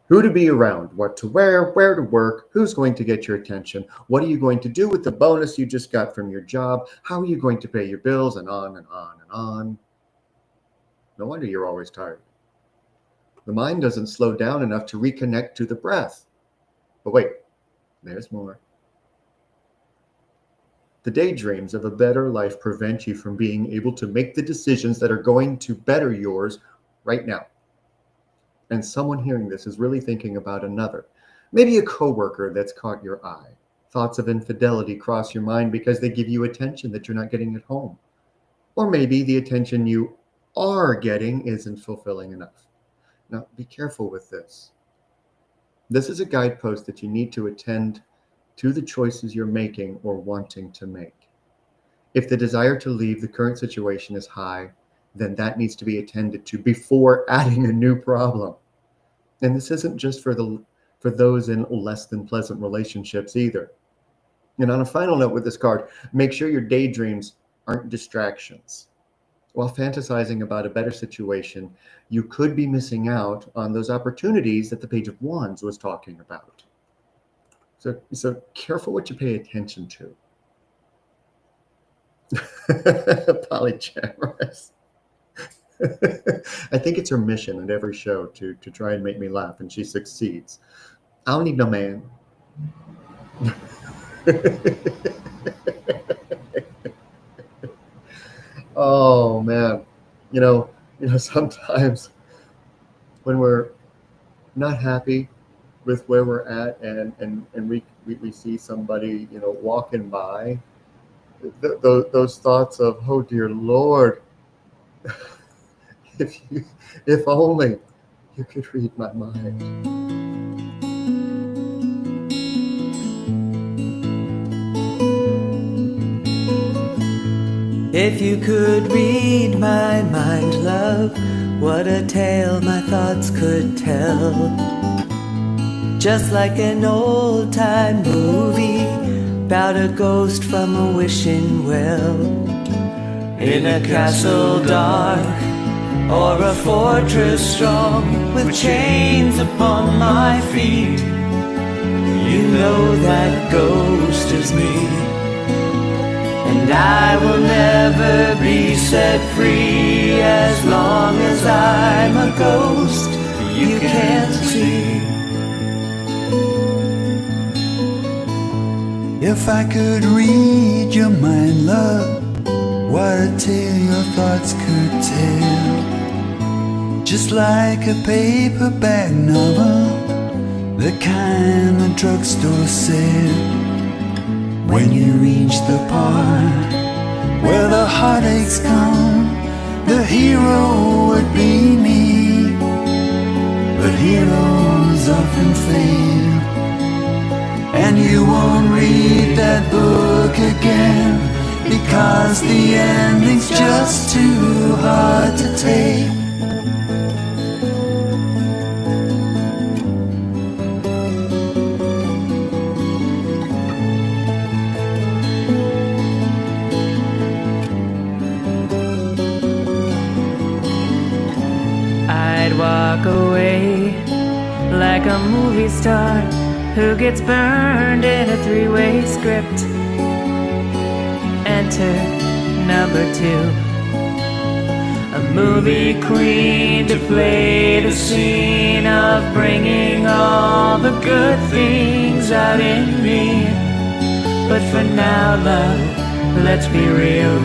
Speaker 3: Who to be around, what to wear, where to work, who's going to get your attention, what are you going to do with the bonus you just got from your job, how are you going to pay your bills, and on and on and on. No wonder you're always tired. The mind doesn't slow down enough to reconnect to the breath. But wait, there's more. The daydreams of a better life prevent you from being able to make the decisions that are going to better yours right now. And someone hearing this is really thinking about another, maybe a coworker that's caught your eye. Thoughts of infidelity cross your mind because they give you attention that you're not getting at home. Or maybe the attention you are getting isn't fulfilling enough. Now, be careful with this. This is a guidepost that you need to attend to the choices you're making or wanting to make. If the desire to leave the current situation is high, then that needs to be attended to before adding a new problem. And this isn't just for those in less than pleasant relationships either. And on a final note with this card, make sure your daydreams aren't distractions. While fantasizing about a better situation, you could be missing out on those opportunities that the Page of Wands was talking about. So careful what you pay attention to. Polyamorous. I think it's her mission at every show to try and make me laugh, and she succeeds. I don't need no man. Oh man, you know, sometimes when we're not happy with where we're at, and we see somebody, walking by, those thoughts of, oh dear Lord, if only you could read my mind.
Speaker 6: If you could read my mind, love, what a tale my thoughts could tell. Just like an old-time movie about a ghost from a wishing well. In a castle dark or a fortress strong, with chains upon my feet, you know that ghost is me. And I will never be set free as long as I'm a ghost you can't see.
Speaker 8: If I could read your mind, love, what a tale your thoughts could tell. Just like a paperback novel, the kind the drugstore said. When you reach the part where the heartaches come, the hero would be me. But heroes often fail, and you won't read that book again. because the ending's just too hard to take.
Speaker 7: I'd walk away like a movie star who gets burned in a three-way script. Enter number 2, a movie queen to play the scene of bringing all the good things out in me. But for now, love, let's be real.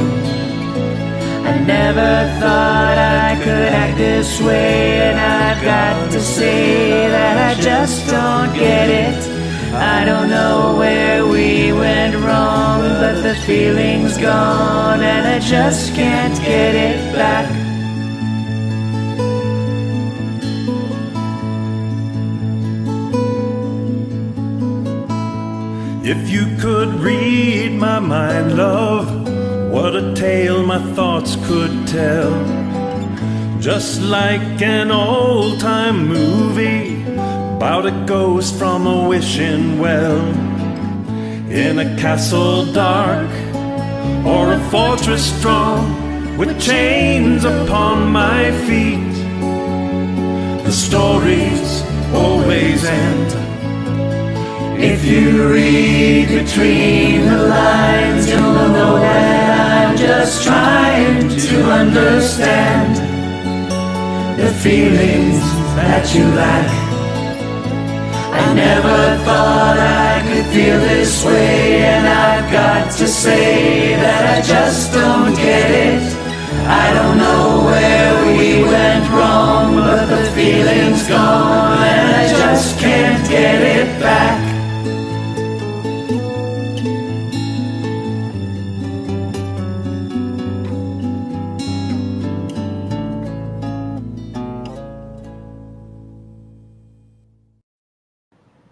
Speaker 7: I never thought I could act this way, and I've got to say that I just don't get it. I don't know where we went wrong, but the feeling's gone and I just can't get it back.
Speaker 9: If you could read my mind, love, what a tale my thoughts could tell. Just like an old-time movie about a ghost from a wishing well, in a castle dark or a fortress strong, with chains upon my feet. The stories always end. If you read between the lines, you'll know that I'm just trying to understand the feelings that you lack. I never thought I could feel this way, and I've got to say that I just don't get it. I don't know where we went wrong, but the feeling's gone and I just can't get it back.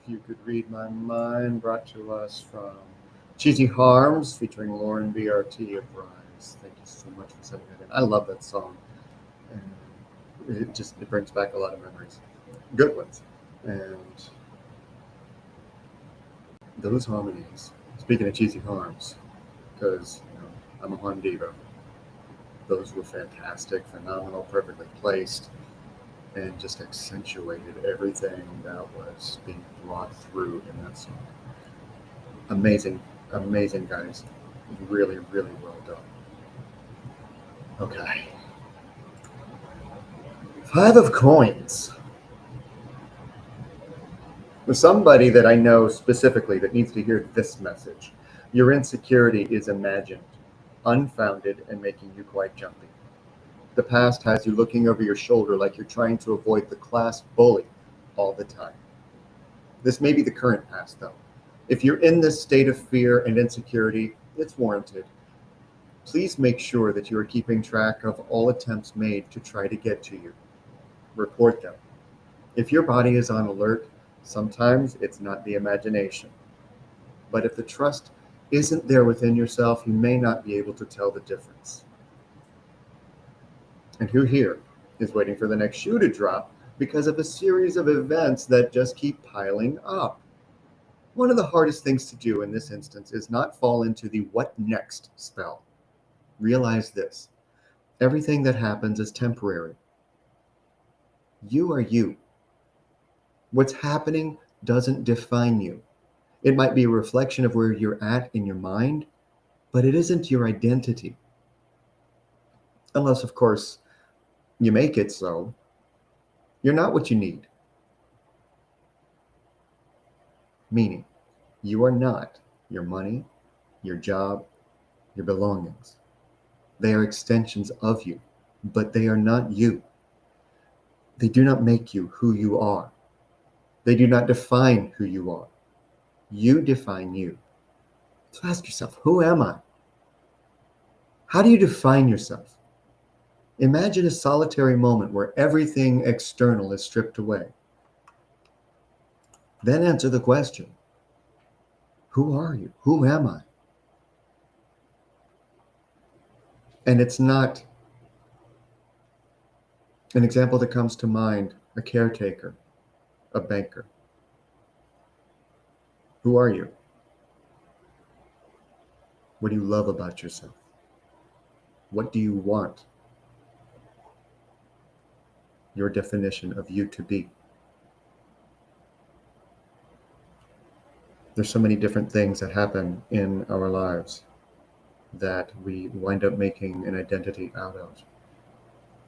Speaker 3: You Could Read My Mind, brought to us from Cheesy Harms, featuring Lauren BRT of Rise. Thank you so much for sending that in. I love that song. And it brings back a lot of memories. Good ones. And those harmonies, speaking of Cheesy Harms, because I'm a harm diva, those were fantastic, phenomenal, perfectly placed, and just accentuated everything that was being brought through in that song. Amazing, amazing guys. Really, really well done. Okay. 5 of coins. There's somebody that I know specifically that needs to hear this message. Your insecurity is imagined, unfounded, and making you quite jumpy. The past has you looking over your shoulder like you're trying to avoid the class bully all the time. This may be the current past, though. If you're in this state of fear and insecurity, it's warranted. Please make sure that you are keeping track of all attempts made to try to get to you. Report them. If your body is on alert, sometimes it's not the imagination. But if the trust isn't there within yourself, you may not be able to tell the difference. And who here is waiting for the next shoe to drop because of a series of events that just keep piling up? One of the hardest things to do in this instance is not fall into the what next spell. Realize this: everything that happens is temporary. You are you. What's happening doesn't define you. It might be a reflection of where you're at in your mind, but it isn't your identity. Unless, of course, you make it so. You're not what you need. Meaning, you are not your money, your job, your belongings. They are extensions of you, but they are not you. They do not make you who you are. They do not define who you are. You define you. So ask yourself, who am I? How do you define yourself? Imagine a solitary moment where everything external is stripped away. Then answer the question, who are you? Who am I? And it's not an example that comes to mind, a caretaker, a banker. Who are you? What do you love about yourself? What do you want your definition of you to be? There's so many different things that happen in our lives that we wind up making an identity out of.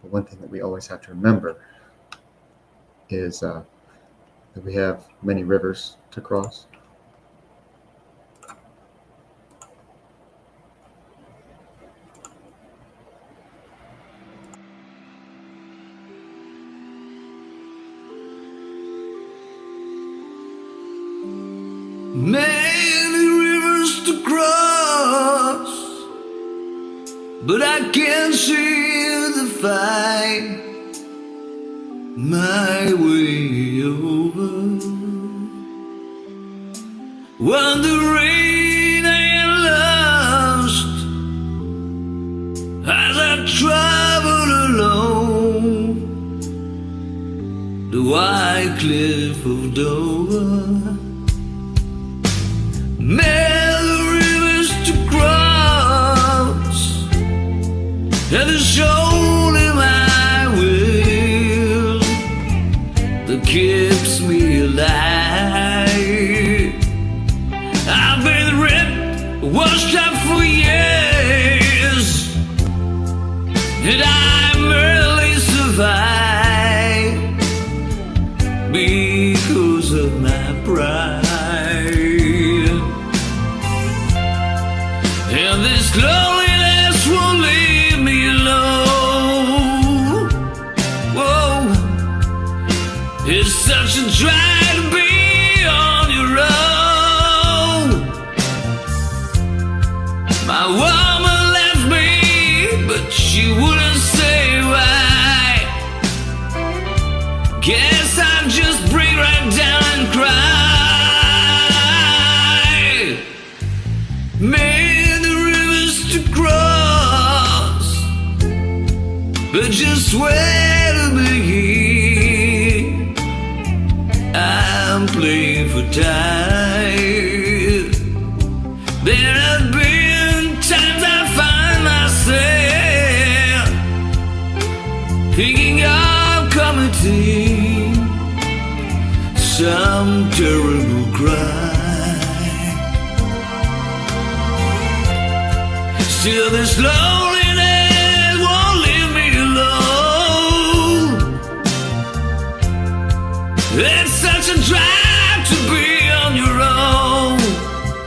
Speaker 3: But one thing that we always have to remember is that we have many rivers to cross.
Speaker 2: Many rivers to cross, but I can't seem to find my way over. Wondering and lost as I travel alone, the white cliff of Dover. Many rivers to cross, and it's only my will that keeps me alive. I've been ripped, washed up for years, and I merely survive because of my pride. And this loneliness won't leave me alone. Whoa, it's such a drag to be on your own. My woman left me, but she wouldn't say why. Guess I'll just break right down and cry. Many rivers to cross, but just where to begin? I'm playing for time. There have been times I find myself thinking of committing some terrible crime. Still this loneliness won't leave me alone. It's such a drag to be on your own.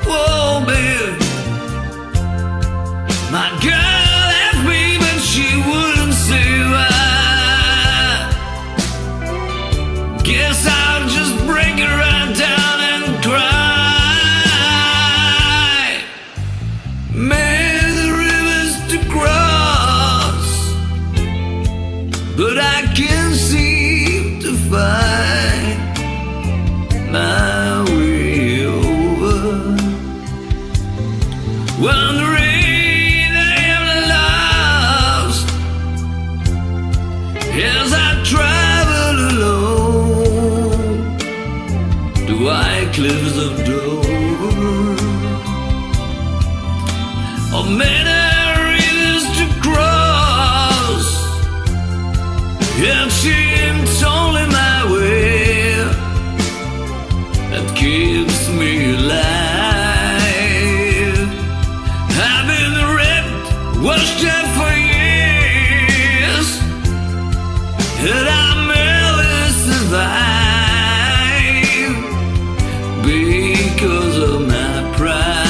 Speaker 2: Whoa, baby. My girl left me, but she wouldn't say why. Guess I'll just break it right down and cry. Many rivers to cross, but I can't seem to find my way over. Wondering I am lost as I travel alone, the white cliffs of Dover. Oh, many rivers to cross, it seems only my way that keeps me alive. I've been ripped, washed up for years, and I merely survive because of my pride.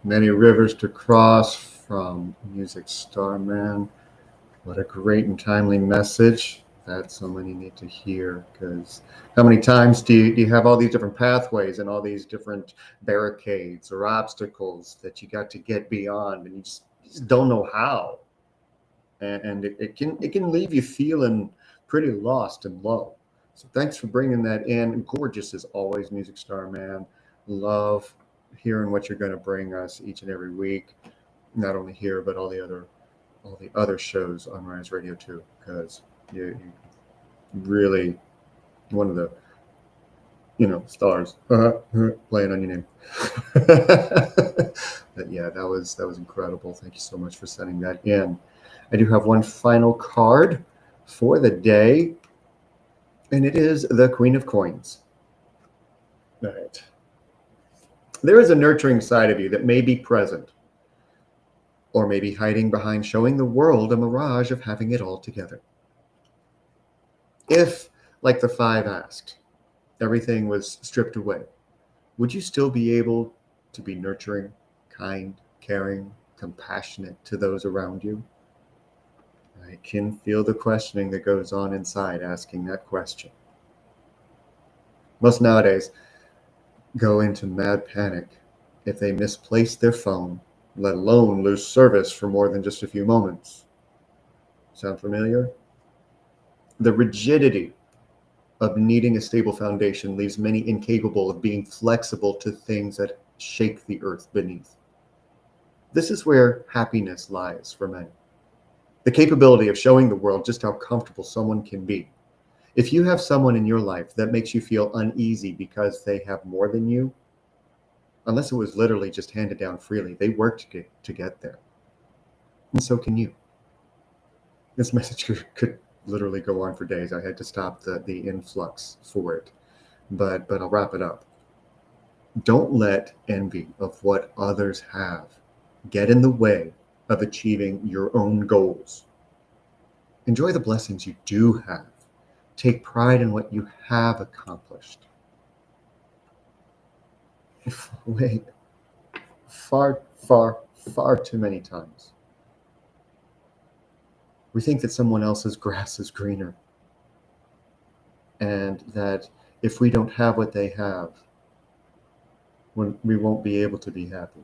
Speaker 3: Many rivers to cross from Music Star Man. What a great and timely message that so many need to hear, because how many times do you have all these different pathways and all these different barricades or obstacles that you got to get beyond, and you just don't know how, and it can leave you feeling pretty lost and low. So thanks for bringing that in. Gorgeous as always, Music Star Man. Love hearing what you're going to bring us each and every week. Not only here, but all the other shows on Rise Radio too, because you really one of the stars playing on your name. But yeah, that was incredible. Thank you so much for sending that in. I do have one final card for the day, and it is the Queen of Coins. All right. There is a nurturing side of you that may be present, or maybe hiding behind showing the world a mirage of having it all together. If, like the five asked, everything was stripped away, would you still be able to be nurturing, kind, caring, compassionate to those around you? I can feel the questioning that goes on inside asking that question. Most nowadays go into mad panic if they misplace their phone, let alone lose service for more than just a few moments. Sound familiar? The rigidity of needing a stable foundation leaves many incapable of being flexible to things that shake the earth beneath. This is where happiness lies for many. The capability of showing the world just how comfortable someone can be. If you have someone in your life that makes you feel uneasy because they have more than you, unless it was literally just handed down freely, they worked to get there. And so can you. This message could literally go on for days. I had to stop the influx for it, but I'll wrap it up. Don't let envy of what others have get in the way of achieving your own goals. Enjoy the blessings you do have. Take pride in what you have accomplished. Wait, far, far, far too many times, we think that someone else's grass is greener, and that if we don't have what they have, we won't be able to be happy.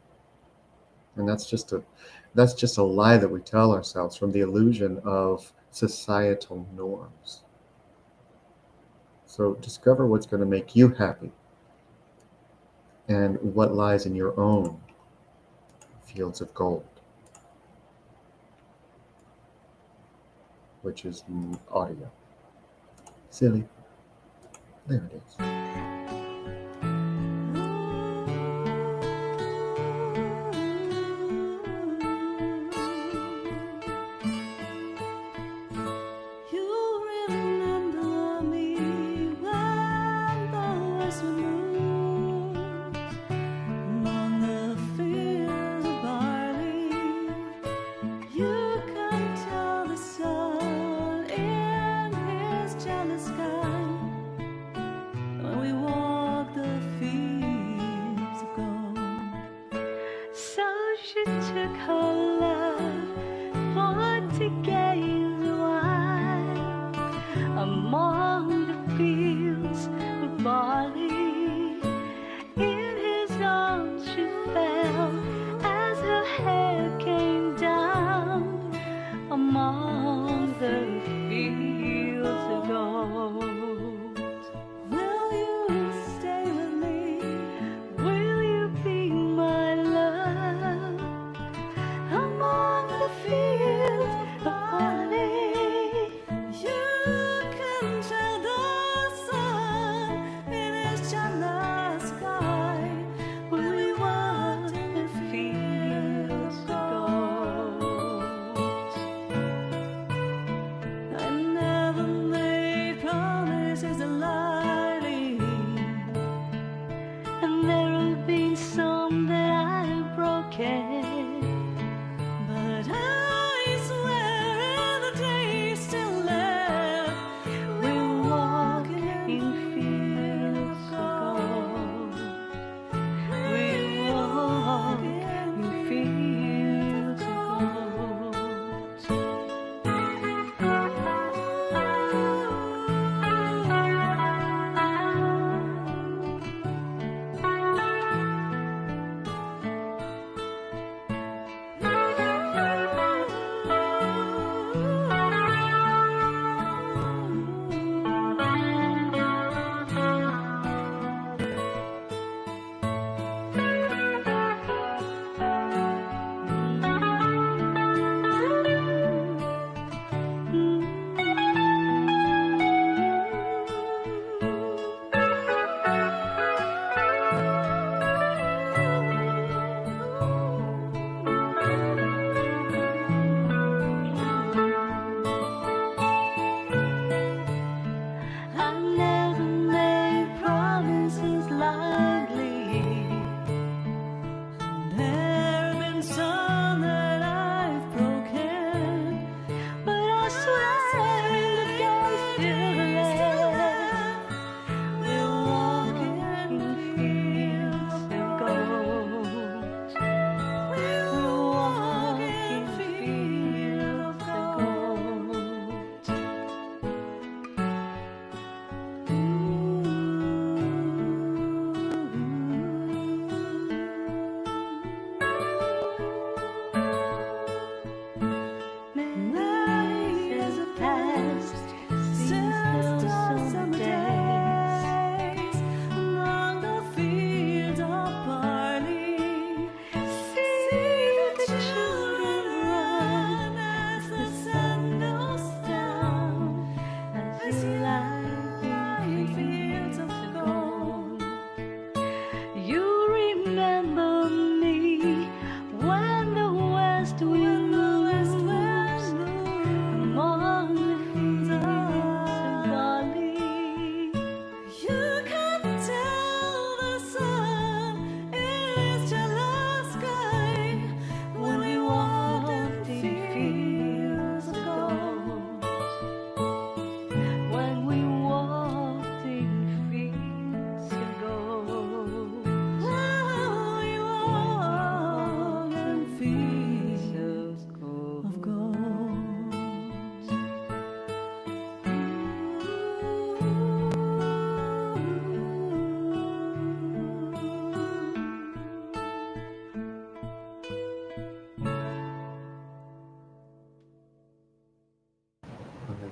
Speaker 3: And that's just a lie that we tell ourselves from the illusion of societal norms. So discover what's going to make you happy and what lies in your own fields of gold, which is audio. Silly. There it is.
Speaker 1: When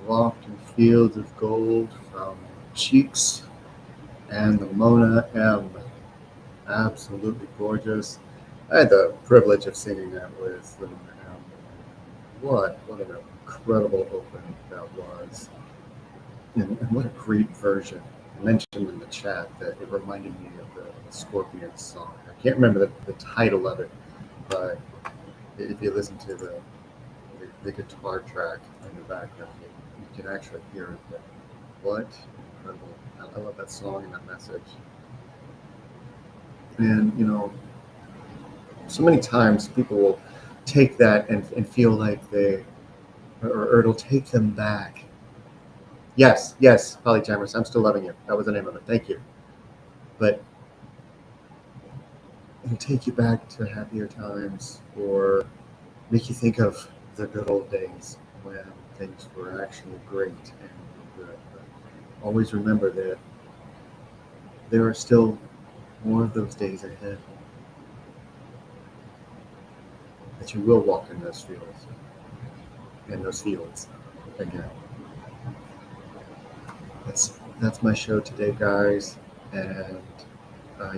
Speaker 3: Walked in Fields of Gold from Cheeks and the Mona M. Absolutely gorgeous. I had the privilege of singing that with the Mona M. What an incredible opening that was. And what a great version. I mentioned in the chat that it reminded me of the Scorpions song. I can't remember the title of it, but if you listen to the guitar track in the background, you can actually hear it. But what incredible. I love that song and that message. And, you know, so many times people will take that and feel like or it'll take them back. Yes, Polychamers, I'm still loving you. That was the name of it. Thank you. But it'll take you back to happier times or make you think of the good old days when things were actually great and good. But always remember that there are still more of those days ahead. That you will walk in those fields again. That's my show today, guys. And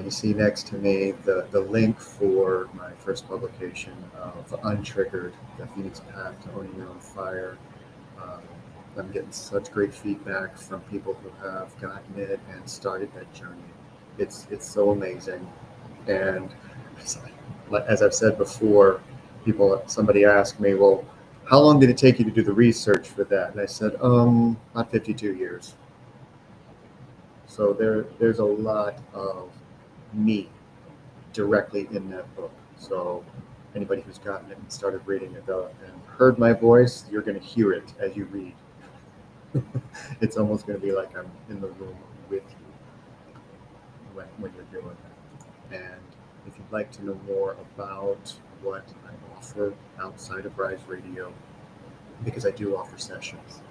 Speaker 3: you see next to me the link for my first publication of Untriggered, The Phoenix Path to Owning Your Own Fire. I'm getting such great feedback from people who have gotten it and started that journey. It's so amazing. And as I've said before, somebody asked me, well, how long did it take you to do the research for that? And I said, about 52 years. So there's a lot of me directly in that book. So anybody who's gotten it and started reading it and heard my voice, you're going to hear it as you read. It's almost going to be like I'm in the room with you when you're doing that. And if you'd like to know more about what I offer outside of Rise Radio, because I do offer sessions,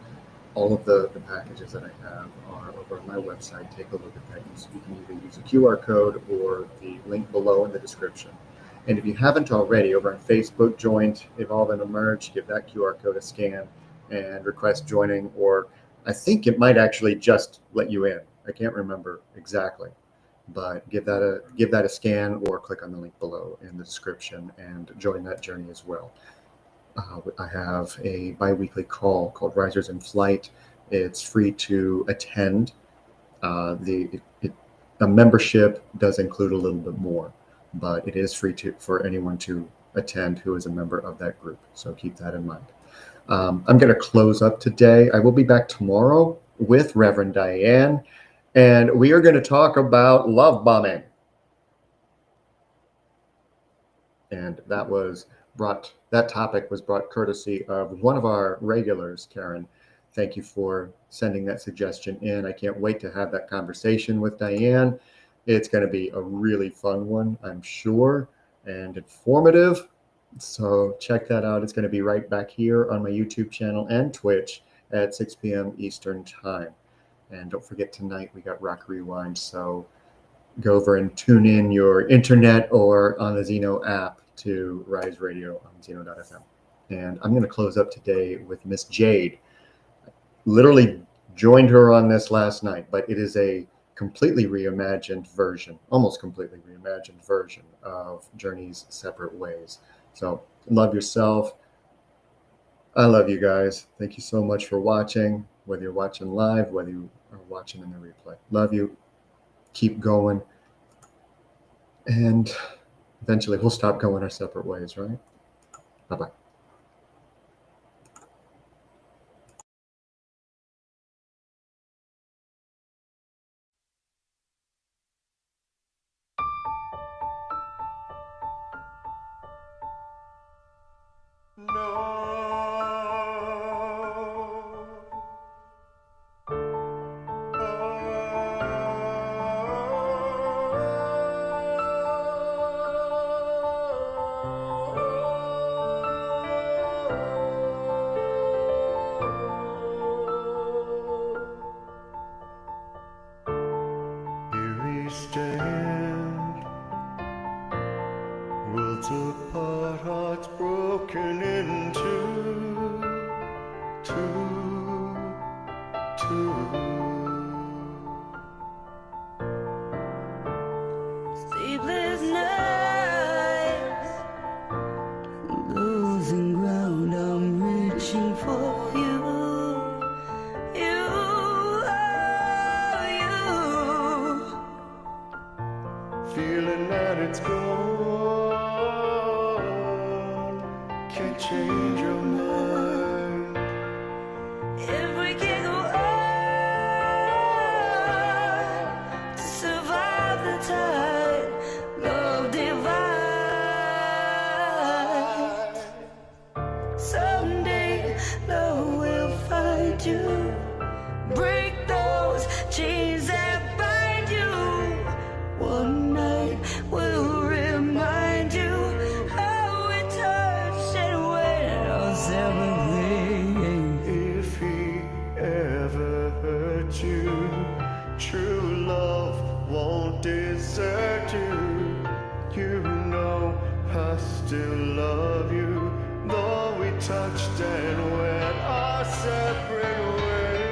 Speaker 3: all of the packages that I have are over on my website. Take a look at that. You can either use a QR code or the link below in the description. And if you haven't already, over on Facebook, joined Evolve and Emerge, give that QR code a scan and request joining, or I think it might actually just let you in. I can't remember exactly, but give that a scan or click on the link below in the description and join that journey as well. I have a bi-weekly call called Risers in Flight. It's free to attend. A membership does include a little bit more, but it is free for anyone to attend who is a member of that group. So keep that in mind. I'm going to close up today. I will be back tomorrow with Reverend Diane, and we are going to talk about love bombing. And that topic was brought courtesy of one of our regulars, Karen. Thank you for sending that suggestion in. I can't wait to have that conversation with Diane. It's going to be a really fun one, I'm sure, and informative. So check that out. It's going to be right back here on my YouTube channel and Twitch at 6 p.m. Eastern Time. And don't forget, tonight we got Rock Rewind. So go over and tune in your internet or on the Zeno app to Rise Radio on Zeno.fm. And I'm going to close up today with Miss Jade. Literally joined her on this last night, but it is a completely reimagined version, almost completely reimagined version of Journey's Separate Ways. So love yourself. I love you guys. Thank you so much for watching, whether you're watching live, whether you are watching in the replay. Love you. Keep going. And eventually we'll stop going our separate ways, right? Bye-bye.
Speaker 8: Here we stand, worlds apart, hearts broken in two.
Speaker 6: change your mind.
Speaker 1: If we can go on to survive the tide, love divine. Someday love will find you, break those chains that bind you. One night will remind you how we touched and went our separate ways.
Speaker 6: If he ever hurt you, true love won't desert you. You know I still love you, though we touched and went our separate ways.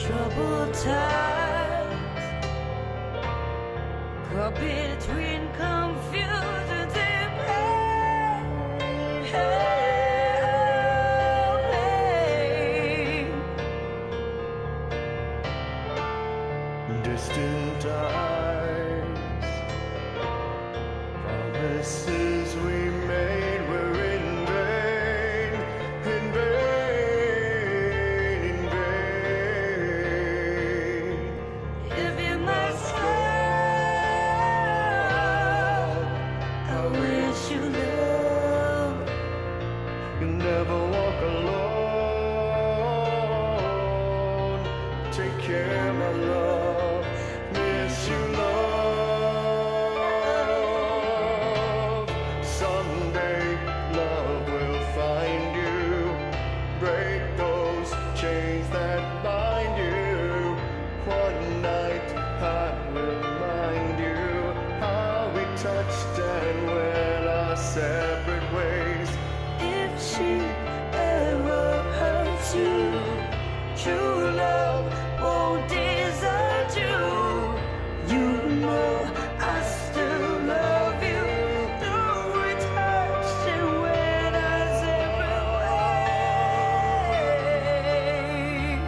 Speaker 1: Troubled times, caught between confusion and pain.
Speaker 6: Distant eyes, promises we made were in vain, in vain, in vain.
Speaker 1: If you must go, I wish you love.
Speaker 6: You'll never walk alone. Take care, my love. Miss you, love. Someday love will find you, break those chains that bind you. One night I will remind you how we touched and went our separate ways.
Speaker 1: If she ever hurts you, true love won't desert you. You know I still love you, though we touched and went our separate ways.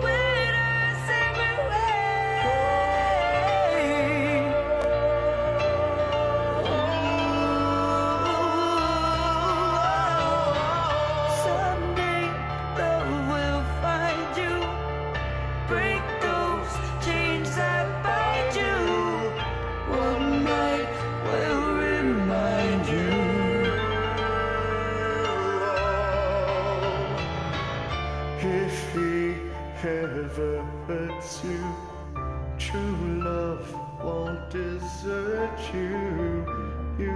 Speaker 1: Went our separate ways. Someday love will find you, break those chains that bind you. One night will remind you.
Speaker 6: If he ever hurts you, true love won't desert you. You